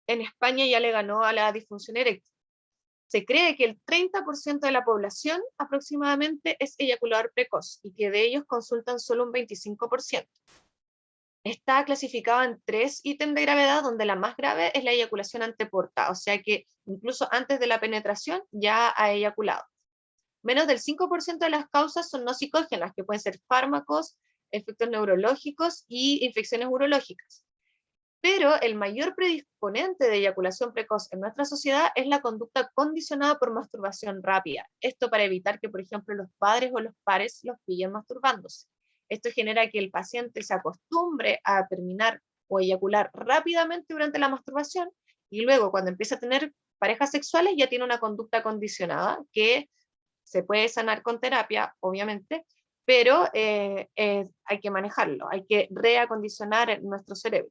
Speaker 2: En España ya le ganó a la disfunción eréctil. Se cree que el 30% de la población aproximadamente es eyaculador precoz y que de ellos consultan solo un 25%. Está clasificado en 3 ítems de gravedad, donde la más grave es la eyaculación anteporta, o sea que incluso antes de la penetración ya ha eyaculado. Menos del 5% de las causas son no psicógenas, que pueden ser fármacos, efectos neurológicos y infecciones urológicas. Pero el mayor predisponente de eyaculación precoz en nuestra sociedad es la conducta condicionada por masturbación rápida. Esto para evitar que, por ejemplo, los padres o los pares los pillen masturbándose. Esto genera que el paciente se acostumbre a terminar o eyacular rápidamente durante la masturbación, y luego cuando empieza a tener parejas sexuales ya tiene una conducta condicionada que se puede sanar con terapia, obviamente, pero hay que manejarlo, hay que reacondicionar nuestro cerebro.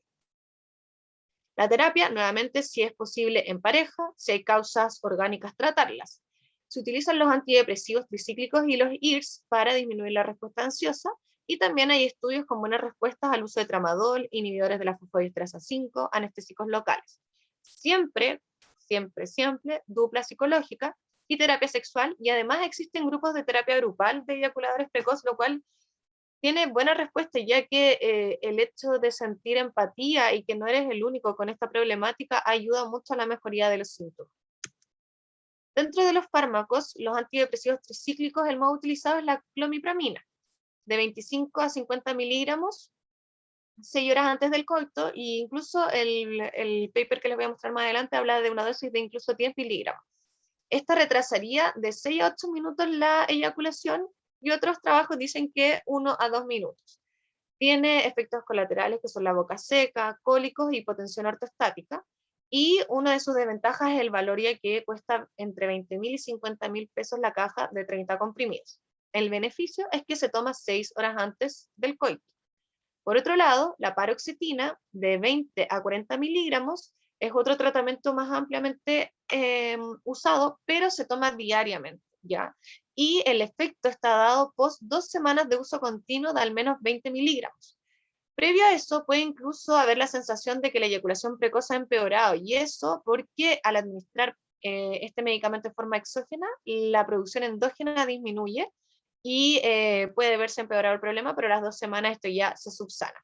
Speaker 2: La terapia, nuevamente, si es posible en pareja, si hay causas orgánicas, tratarlas. Se utilizan los antidepresivos tricíclicos y los IRS para disminuir la respuesta ansiosa, y también hay estudios con buenas respuestas al uso de tramadol, inhibidores de la fosfodiesterasa 5, anestésicos locales. Siempre, siempre, siempre, dupla psicológica y terapia sexual, y además existen grupos de terapia grupal de eyaculadores precoces, lo cual tiene buena respuesta, ya que el hecho de sentir empatía y que no eres el único con esta problemática ayuda mucho a la mejoría de los síntomas. Dentro de los fármacos, los antidepresivos tricíclicos, el más utilizado es la clomipramina, de 25 a 50 miligramos, 6 horas antes del coito, e incluso el paper que les voy a mostrar más adelante habla de una dosis de incluso 10 miligramos. Esta retrasaría de 6 a 8 minutos la eyaculación, y otros trabajos dicen que 1 a 2 minutos. Tiene efectos colaterales que son la boca seca, cólicos y hipotensión ortostática, y una de sus desventajas es el valor, ya que cuesta entre 20.000 y 50.000 pesos la caja de 30 comprimidos. El beneficio es que se toma 6 horas antes del coito. Por otro lado, la paroxetina de 20 a 40 miligramos es otro tratamiento más ampliamente usado, pero se toma diariamente, ¿ya? Y el efecto está dado post 2 semanas de uso continuo de al menos 20 miligramos. Previo a eso puede incluso haber la sensación de que la eyaculación precoz ha empeorado, y eso porque al administrar este medicamento de forma exógena, la producción endógena disminuye y puede verse empeorado el problema, pero a las 2 semanas esto ya se subsana.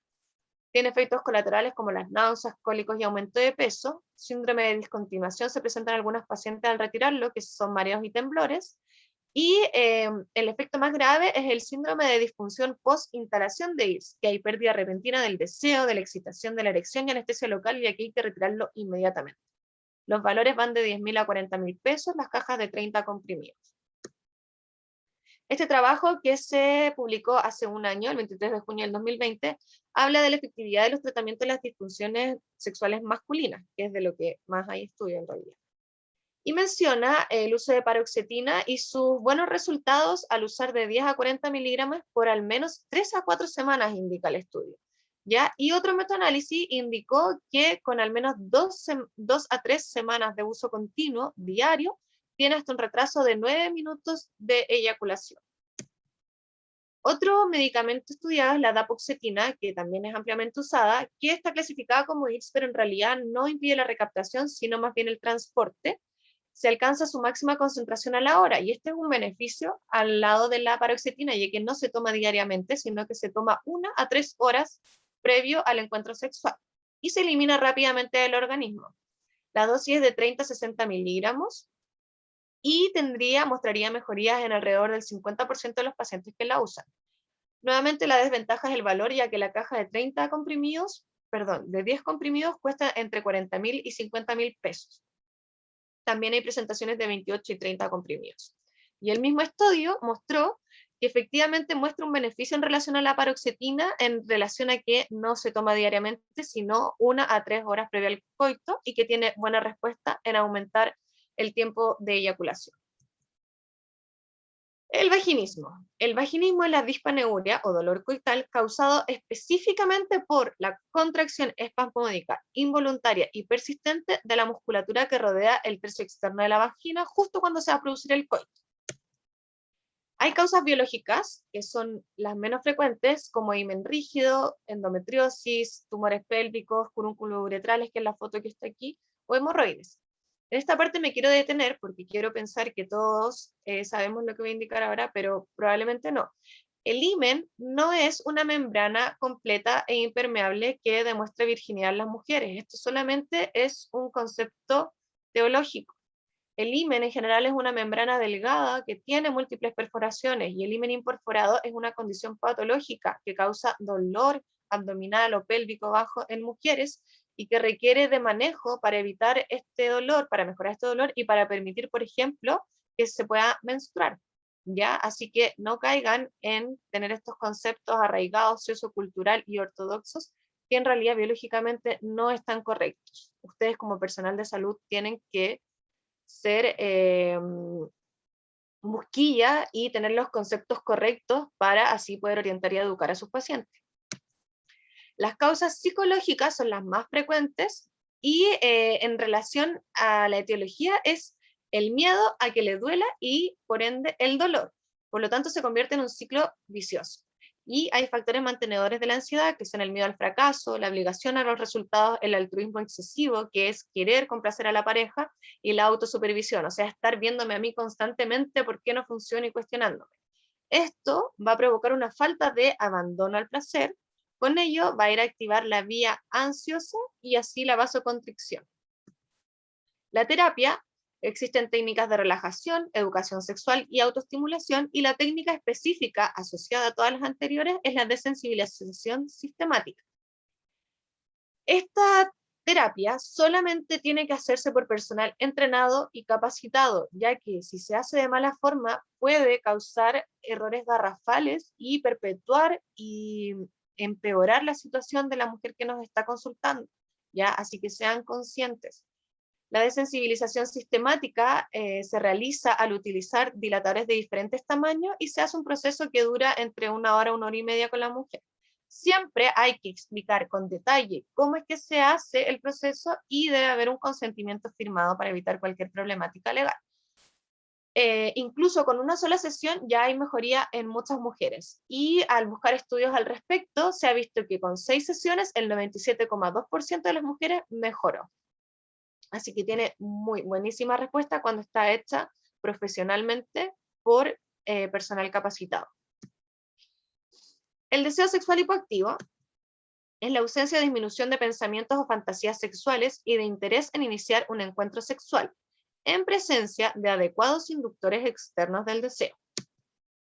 Speaker 2: Tiene efectos colaterales como las náuseas, cólicos y aumento de peso. Síndrome de discontinuación se presenta en algunas pacientes al retirarlo, que son mareos y temblores. Y el efecto más grave es el síndrome de disfunción post-instalación de IRS, que hay pérdida repentina del deseo, de la excitación, de la erección y anestesia local, y aquí hay que retirarlo inmediatamente. Los valores van de 10.000 a 40.000 pesos, las cajas de 30 comprimidos. Este trabajo, que se publicó hace un año, el 23 de junio del 2020, habla de la efectividad de los tratamientos de las disfunciones sexuales masculinas, que es de lo que más hay estudio en realidad. Y menciona el uso de paroxetina y sus buenos resultados al usar de 10 a 40 miligramos por al menos 3 a 4 semanas, indica el estudio. ¿Ya? Y otro metaanálisis indicó que con al menos 2 a 3 semanas de uso continuo diario, tiene hasta un retraso de 9 minutos de eyaculación. Otro medicamento estudiado es la dapoxetina, que también es ampliamente usada, que está clasificada como IRS, pero en realidad no impide la recaptación, sino más bien el transporte. Se alcanza su máxima concentración a la hora, y este es un beneficio al lado de la paroxetina, ya que no se toma diariamente, sino que se toma 1 a 3 horas previo al encuentro sexual, y se elimina rápidamente del organismo. La dosis es de 30 a 60 miligramos, y mostraría mejorías en alrededor del 50% de los pacientes que la usan. Nuevamente la desventaja es el valor, ya que la caja de 30 comprimidos, de 10 comprimidos cuesta entre 40.000 y 50.000 pesos. También hay presentaciones de 28 y 30 comprimidos. Y el mismo estudio mostró que efectivamente muestra un beneficio en relación a la paroxetina, en relación a que no se toma diariamente, sino 1 a 3 horas previo al coito, y que tiene buena respuesta en aumentar el tiempo de eyaculación. El vaginismo. El vaginismo es la dispaneuria o dolor coital causado específicamente por la contracción espasmódica involuntaria y persistente de la musculatura que rodea el tercio externo de la vagina justo cuando se va a producir el coito. Hay causas biológicas, que son las menos frecuentes, como himen rígido, endometriosis, tumores pélvicos, furúnculos uretrales, que es la foto que está aquí, o hemorroides. En esta parte me quiero detener porque quiero pensar que todos sabemos lo que voy a indicar ahora, pero probablemente no. El himen no es una membrana completa e impermeable que demuestre virginidad en las mujeres. Esto solamente es un concepto teológico. El himen en general es una membrana delgada que tiene múltiples perforaciones, y el himen imperforado es una condición patológica que causa dolor abdominal o pélvico bajo en mujeres, y que requiere de manejo para evitar este dolor, para mejorar este dolor y para permitir, por ejemplo, que se pueda menstruar. ¿Ya? Así que no caigan en tener estos conceptos arraigados, sociocultural y ortodoxos, que en realidad biológicamente no están correctos. Ustedes como personal de salud tienen que ser busquilla y tener los conceptos correctos para así poder orientar y educar a sus pacientes. Las causas psicológicas son las más frecuentes, y en relación a la etiología es el miedo a que le duela y, por ende, el dolor. Por lo tanto, se convierte en un ciclo vicioso. Y hay factores mantenedores de la ansiedad, que son el miedo al fracaso, la obligación a los resultados, el altruismo excesivo, que es querer complacer a la pareja, y la autosupervisión, o sea, estar viéndome a mí constantemente por qué no funciona y cuestionándome. Esto va a provocar una falta de abandono al placer, con ello va a ir a activar la vía ansiosa y así la vasoconstricción. La terapia, existen técnicas de relajación, educación sexual y autoestimulación, y la técnica específica asociada a todas las anteriores es la desensibilización sistemática. Esta terapia solamente tiene que hacerse por personal entrenado y capacitado, ya que si se hace de mala forma puede causar errores garrafales y perpetuar y empeorar la situación de la mujer que nos está consultando, ¿ya? Así que sean conscientes. La desensibilización sistemática se realiza al utilizar dilatadores de diferentes tamaños y se hace un proceso que dura entre 1 hora, 1 hora y media con la mujer. Siempre hay que explicar con detalle cómo es que se hace el proceso y debe haber un consentimiento firmado para evitar cualquier problemática legal. Incluso con una sola sesión ya hay mejoría en muchas mujeres, y al buscar estudios al respecto se ha visto que con 6 sesiones el 97,2% de las mujeres mejoró. Así que tiene muy buenísima respuesta cuando está hecha profesionalmente por personal capacitado. El deseo sexual hipoactivo es la ausencia o disminución de pensamientos o fantasías sexuales y de interés en iniciar un encuentro sexual, en presencia de adecuados inductores externos del deseo.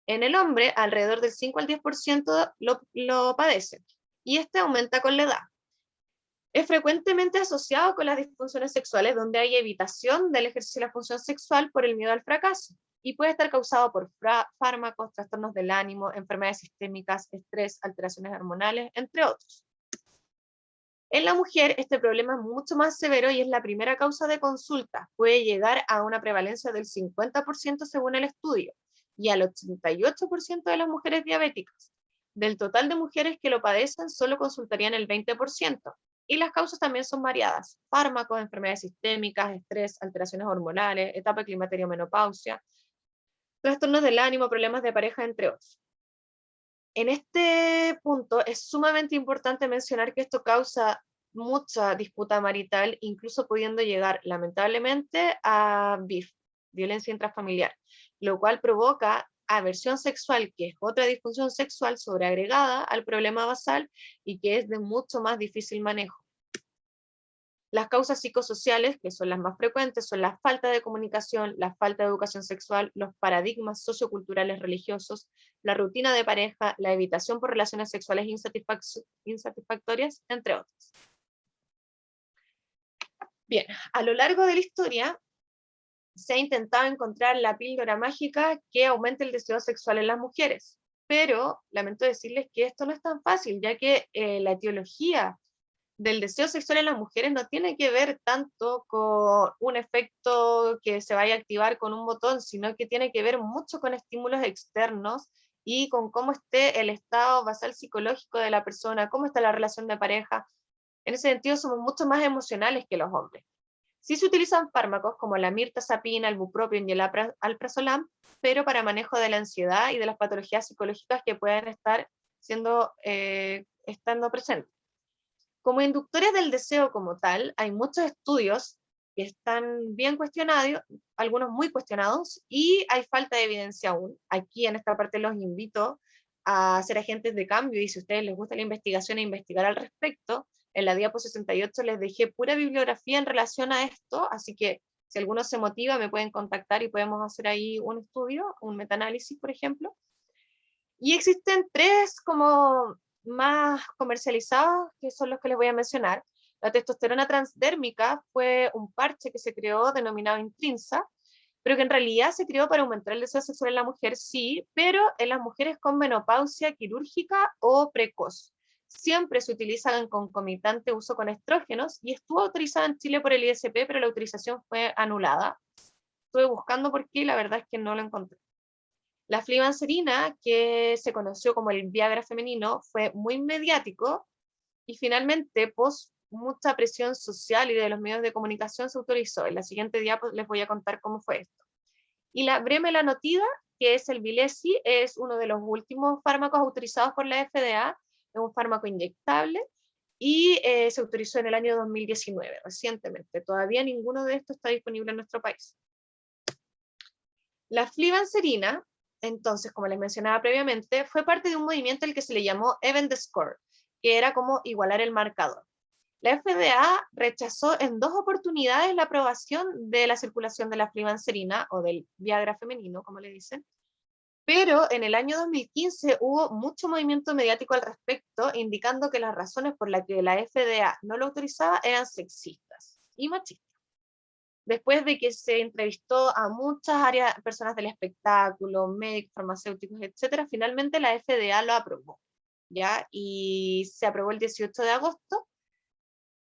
Speaker 2: En el hombre, alrededor del 5 al 10% lo padece, y este aumenta con la edad. Es frecuentemente asociado con las disfunciones sexuales, donde hay evitación del ejercicio de la función sexual por el miedo al fracaso, y puede estar causado por fármacos, trastornos del ánimo, enfermedades sistémicas, estrés, alteraciones hormonales, entre otros. En la mujer, este problema es mucho más severo y es la primera causa de consulta. Puede llegar a una prevalencia del 50% según el estudio, y al 88% de las mujeres diabéticas. Del total de mujeres que lo padecen, solo consultarían el 20%. Y las causas también son variadas: fármacos, enfermedades sistémicas, estrés, alteraciones hormonales, etapa climaterio, menopausia, trastornos del ánimo, problemas de pareja, entre otros. En este punto es sumamente importante mencionar que esto causa mucha disputa marital, incluso pudiendo llegar lamentablemente a BIF, violencia intrafamiliar, lo cual provoca aversión sexual, que es otra disfunción sexual sobreagregada al problema basal y que es de mucho más difícil manejo. Las causas psicosociales, que son las más frecuentes, son la falta de comunicación, la falta de educación sexual, los paradigmas socioculturales religiosos, la rutina de pareja, la evitación por relaciones sexuales insatisfactorias, entre otras. Bien, a lo largo de la historia se ha intentado encontrar la píldora mágica que aumente el deseo sexual en las mujeres, pero lamento decirles que esto no es tan fácil, ya que la etiología del deseo sexual en las mujeres no tiene que ver tanto con un efecto que se vaya a activar con un botón, sino que tiene que ver mucho con estímulos externos y con cómo esté el estado basal psicológico de la persona, cómo está la relación de pareja. En ese sentido somos mucho más emocionales que los hombres. Sí se utilizan fármacos como la mirtazapina, el bupropión y el alprazolam, pero para manejo de la ansiedad y de las patologías psicológicas que pueden estar estando presentes. Como inductores del deseo como tal, hay muchos estudios que están bien cuestionados, algunos muy cuestionados, y hay falta de evidencia aún. Aquí en esta parte los invito a ser agentes de cambio, y si a ustedes les gusta la investigación e investigar al respecto, en la diapo 68 les dejé pura bibliografía en relación a esto, así que si alguno se motiva me pueden contactar y podemos hacer ahí un estudio, un metaanálisis, por ejemplo. Y existen tres como más comercializados, que son los que les voy a mencionar. La testosterona transdérmica fue un parche que se creó denominado Intrinsa, pero que en realidad se creó para aumentar el deseo sexual en la mujer, sí, pero en las mujeres con menopausia quirúrgica o precoz. Siempre se utiliza en concomitante uso con estrógenos y estuvo autorizada en Chile por el ISP, pero la autorización fue anulada. Estuve buscando por qué y la verdad es que no lo encontré. La flibanserina, que se conoció como el Viagra femenino, fue muy mediático y finalmente, post mucha presión social y de los medios de comunicación se autorizó. En la siguiente diapo les voy a contar cómo fue esto. Y la bremelanotida, que es el Vilesi, es uno de los últimos fármacos autorizados por la FDA, es un fármaco inyectable, y se autorizó en el año 2019, recientemente. Todavía ninguno de estos está disponible en nuestro país. La flibanserina, entonces, como les mencionaba previamente, fue parte de un movimiento al que se le llamó Even the Score, que era como igualar el marcador. La FDA rechazó en 2 oportunidades la aprobación de la circulación de la flibanserina, o del Viagra femenino, como le dicen, pero en el año 2015 hubo mucho movimiento mediático al respecto, indicando que las razones por las que la FDA no lo autorizaba eran sexistas y machistas. Después de que se entrevistó a muchas áreas, personas del espectáculo, médicos, farmacéuticos, etcétera, finalmente la FDA lo aprobó, ¿ya? Y se aprobó el 18 de agosto,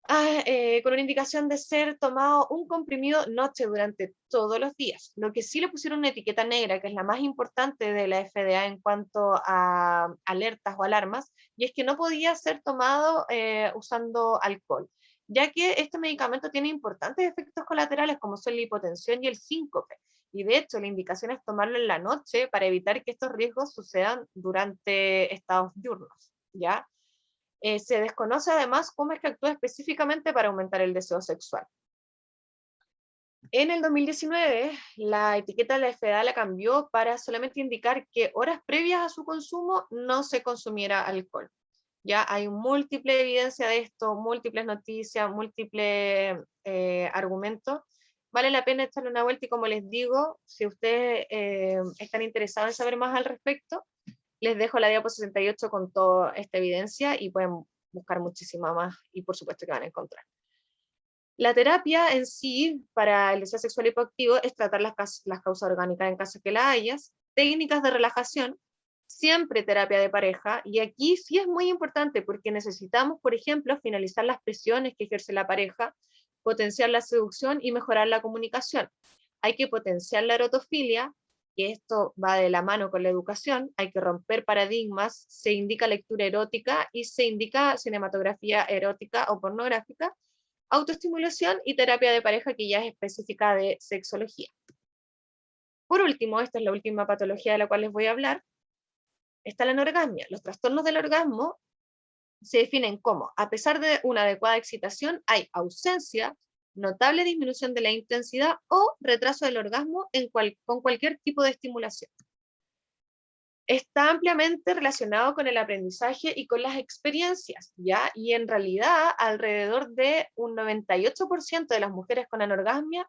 Speaker 2: con una indicación de ser tomado un comprimido noche durante todos los días. Lo que sí le pusieron una etiqueta negra, que es la más importante de la FDA en cuanto a alertas o alarmas, y es que no podía ser tomado usando alcohol, ya que este medicamento tiene importantes efectos colaterales como son la hipotensión y el síncope. Y de hecho, la indicación es tomarlo en la noche para evitar que estos riesgos sucedan durante estados diurnos, ¿ya? Se desconoce además cómo es que actúa específicamente para aumentar el deseo sexual. En el 2019, la etiqueta de la FDA la cambió para solamente indicar que horas previas a su consumo no se consumiera alcohol. Ya hay múltiple evidencia de esto, múltiples noticias, múltiples argumentos. Vale la pena echarle una vuelta y como les digo, si ustedes están interesados en saber más al respecto, les dejo la diapo 68 con toda esta evidencia y pueden buscar muchísima más y por supuesto que van a encontrar. La terapia en sí para el deseo sexual hipoactivo es tratar las causas orgánicas en caso que la hayas, técnicas de relajación, siempre terapia de pareja, y aquí sí es muy importante porque necesitamos, por ejemplo, finalizar las presiones que ejerce la pareja, potenciar la seducción y mejorar la comunicación. Hay que potenciar la erotofilia, que esto va de la mano con la educación, hay que romper paradigmas, se indica lectura erótica y se indica cinematografía erótica o pornográfica, autoestimulación y terapia de pareja que ya es específica de sexología. Por último, esta es la última patología de la cual les voy a hablar, está la anorgasmia. Los trastornos del orgasmo se definen como, a pesar de una adecuada excitación, hay ausencia, notable disminución de la intensidad o retraso del orgasmo con cualquier tipo de estimulación. Está ampliamente relacionado con el aprendizaje y con las experiencias, ¿ya? Y en realidad, alrededor de un 98% de las mujeres con anorgasmia,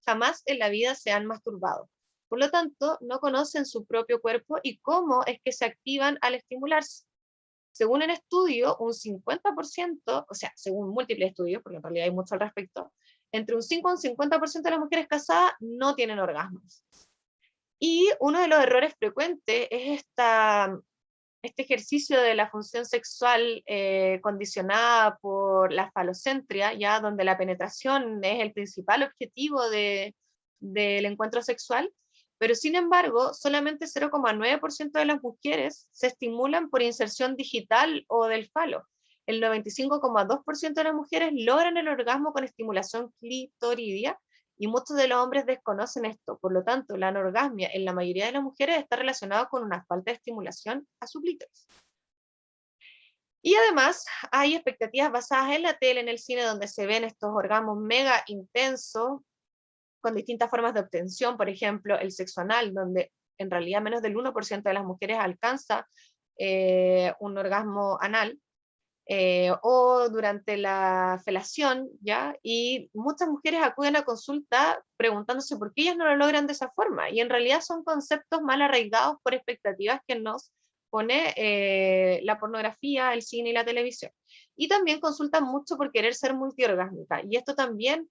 Speaker 2: jamás en la vida se han masturbado. Por lo tanto, no conocen su propio cuerpo y cómo es que se activan al estimularse. Según el estudio, un 50%, o sea, según múltiples estudios, porque en realidad hay mucho al respecto, entre un 5 y un 50% de las mujeres casadas no tienen orgasmos. Y uno de los errores frecuentes es este ejercicio de la función sexual condicionada por la falocentria, ya donde la penetración es el principal objetivo del encuentro sexual, pero sin embargo, solamente 0,9% de las mujeres se estimulan por inserción digital o del falo. El 95,2% de las mujeres logran el orgasmo con estimulación clitoridia, y muchos de los hombres desconocen esto. Por lo tanto, la anorgasmia en la mayoría de las mujeres está relacionada con una falta de estimulación a su clítoris. Y además hay expectativas basadas en la tele, en el cine, donde se ven estos orgasmos mega intensos, con distintas formas de obtención, por ejemplo, el sexo anal, donde en realidad menos del 1% de las mujeres alcanza un orgasmo anal, o durante la felación, ¿ya? Y muchas mujeres acuden a consulta preguntándose por qué ellas no lo logran de esa forma, y en realidad son conceptos mal arraigados por expectativas que nos pone la pornografía, el cine y la televisión. Y también consultan mucho por querer ser multiorgásmica, y esto también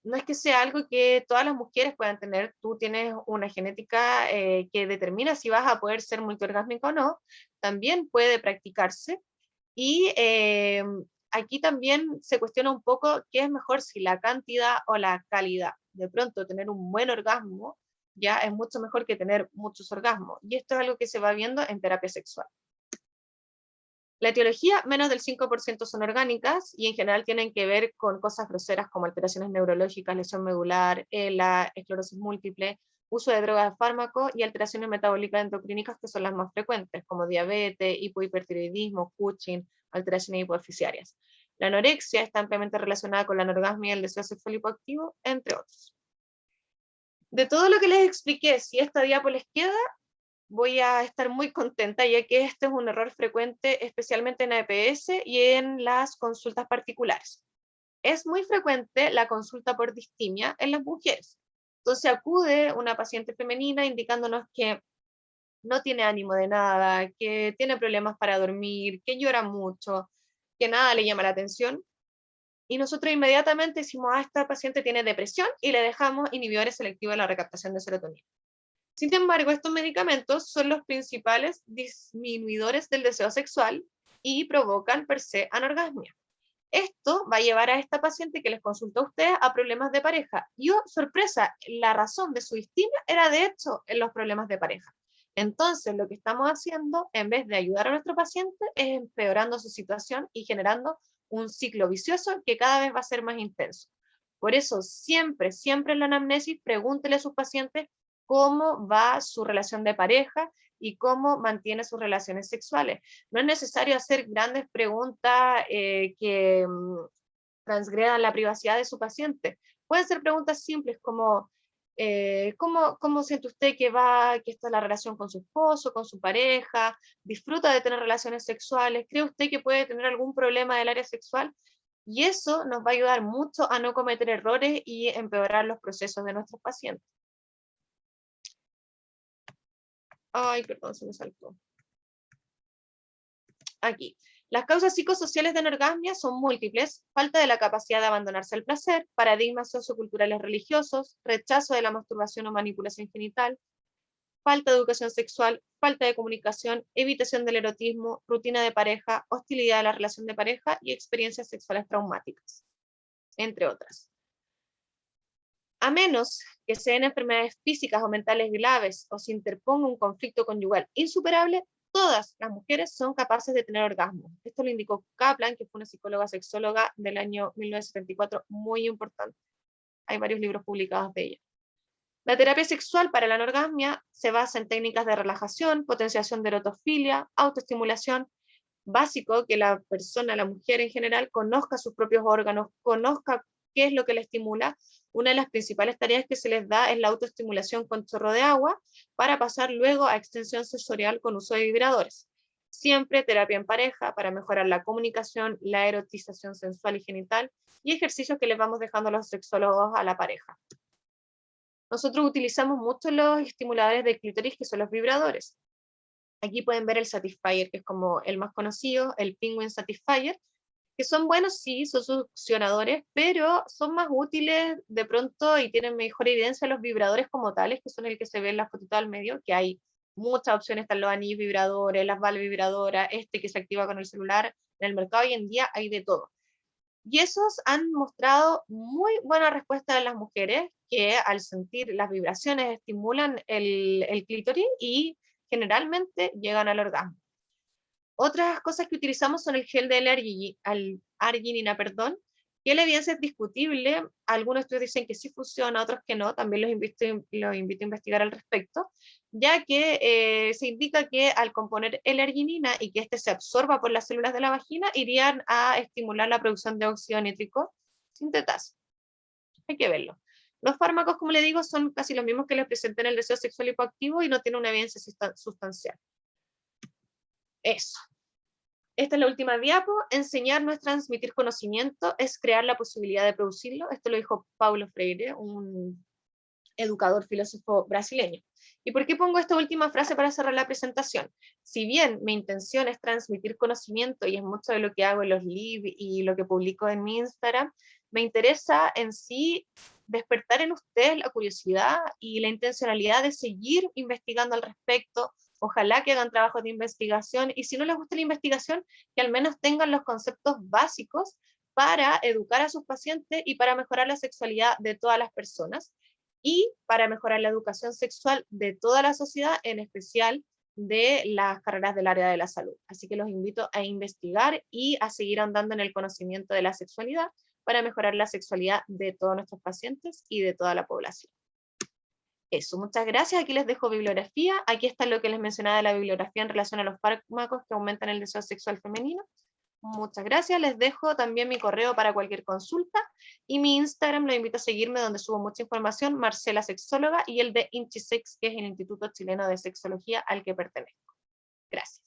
Speaker 2: no es que sea algo que todas las mujeres puedan tener. Tú tienes una genética que determina si vas a poder ser multiorgásmica o no, también puede practicarse, y aquí también se cuestiona un poco qué es mejor, si la cantidad o la calidad. De pronto tener un buen orgasmo ya es mucho mejor que tener muchos orgasmos, y esto es algo que se va viendo en terapia sexual. La etiología, menos del 5% son orgánicas y en general tienen que ver con cosas groseras como alteraciones neurológicas, lesión medular, la esclerosis múltiple, uso de drogas de fármaco y alteraciones metabólicas endocrínicas que son las más frecuentes, como diabetes, hipohipertiroidismo, Cushing, alteraciones hipofisiarias. La anorexia está ampliamente relacionada con la anorgasmia y el deseo sexual hipoactivo, entre otros. De todo lo que les expliqué, si esta diapo les queda, voy a estar muy contenta, ya que este es un error frecuente, especialmente en APS y en las consultas particulares. Es muy frecuente la consulta por distimia en las mujeres. Entonces acude una paciente femenina indicándonos que no tiene ánimo de nada, que tiene problemas para dormir, que llora mucho, que nada le llama la atención. Y nosotros inmediatamente decimos, esta paciente tiene depresión y le dejamos inhibidores selectivos de la recaptación de serotonina. Sin embargo, estos medicamentos son los principales disminuidores del deseo sexual y provocan per se anorgasmia. Esto va a llevar a esta paciente que les consultó a ustedes a problemas de pareja. Y oh, sorpresa, la razón de su distimia era de hecho en los problemas de pareja. Entonces, lo que estamos haciendo, en vez de ayudar a nuestro paciente, es empeorando su situación y generando un ciclo vicioso que cada vez va a ser más intenso. Por eso, siempre, siempre en la anamnesis, pregúntele a sus pacientes cómo va su relación de pareja y cómo mantiene sus relaciones sexuales. No es necesario hacer grandes preguntas que transgredan la privacidad de su paciente. Pueden ser preguntas simples como, ¿cómo siente usted que está la relación con su esposo, con su pareja? ¿Disfruta de tener relaciones sexuales? ¿Cree usted que puede tener algún problema del área sexual? Y eso nos va a ayudar mucho a no cometer errores y empeorar los procesos de nuestros pacientes. Ay, perdón, se me saltó. Aquí. Las causas psicosociales de anorgasmia son múltiples: falta de la capacidad de abandonarse al placer, paradigmas socioculturales religiosos, rechazo de la masturbación o manipulación genital, falta de educación sexual, falta de comunicación, evitación del erotismo, rutina de pareja, hostilidad a la relación de pareja y experiencias sexuales traumáticas, entre otras. A menos que sean enfermedades físicas o mentales graves o se interponga un conflicto conyugal insuperable, todas las mujeres son capaces de tener orgasmo. Esto lo indicó Kaplan, que fue una psicóloga sexóloga del año 1974, muy importante. Hay varios libros publicados de ella. La terapia sexual para la anorgasmia se basa en técnicas de relajación, potenciación de erotofilia, autoestimulación. Básico que la persona, la mujer en general, conozca sus propios órganos, conozca qué es lo que le estimula. Una de las principales tareas que se les da es la autoestimulación con chorro de agua, para pasar luego a extensión sensorial con uso de vibradores. Siempre terapia en pareja para mejorar la comunicación, la erotización sensual y genital, y ejercicios que les vamos dejando a los sexólogos a la pareja. Nosotros utilizamos mucho los estimuladores de clítoris, que son los vibradores. Aquí pueden ver el Satisfyer, que es como el más conocido, el Penguin Satisfyer, que son buenos, sí, son succionadores, pero son más útiles de pronto y tienen mejor evidencia los vibradores como tales, que son el que se ve en la fotito al medio, que hay muchas opciones, están los anillos vibradores, las balas vibradoras, este que se activa con el celular. En el mercado hoy en día hay de todo. Y esos han mostrado muy buena respuesta de las mujeres, que al sentir las vibraciones estimulan el clítoris y generalmente llegan al orgasmo. Otras cosas que utilizamos son el gel de L-arginina, que la evidencia es discutible. Algunos estudios dicen que sí funciona, otros que no. También los invito a investigar al respecto, ya que se indica que al componer L-arginina y que este se absorba por las células de la vagina, irían a estimular la producción de óxido nítrico sintetasa. Hay que verlo. Los fármacos, como le digo, son casi los mismos que les presenté en el deseo sexual hipoactivo y no tienen una evidencia sustancial. Eso. Esta es la última diapo. Enseñar no es transmitir conocimiento, es crear la posibilidad de producirlo. Esto lo dijo Paulo Freire, un educador filósofo brasileño. ¿Y por qué pongo esta última frase para cerrar la presentación? Si bien mi intención es transmitir conocimiento, y es mucho de lo que hago en los live y lo que publico en mi Instagram, me interesa en sí despertar en ustedes la curiosidad y la intencionalidad de seguir investigando al respecto. Ojalá que hagan trabajos de investigación, y si no les gusta la investigación, que al menos tengan los conceptos básicos para educar a sus pacientes y para mejorar la sexualidad de todas las personas, y para mejorar la educación sexual de toda la sociedad, en especial de las carreras del área de la salud. Así que los invito a investigar y a seguir andando en el conocimiento de la sexualidad para mejorar la sexualidad de todos nuestros pacientes y de toda la población. Eso, muchas gracias. Aquí les dejo bibliografía. Aquí está lo que les mencionaba de la bibliografía en relación a los fármacos que aumentan el deseo sexual femenino. Muchas gracias. Les dejo también mi correo para cualquier consulta y mi Instagram, los invito a seguirme donde subo mucha información, Marcela Sexóloga, y el de INCHISEX, que es el Instituto Chileno de Sexología al que pertenezco. Gracias.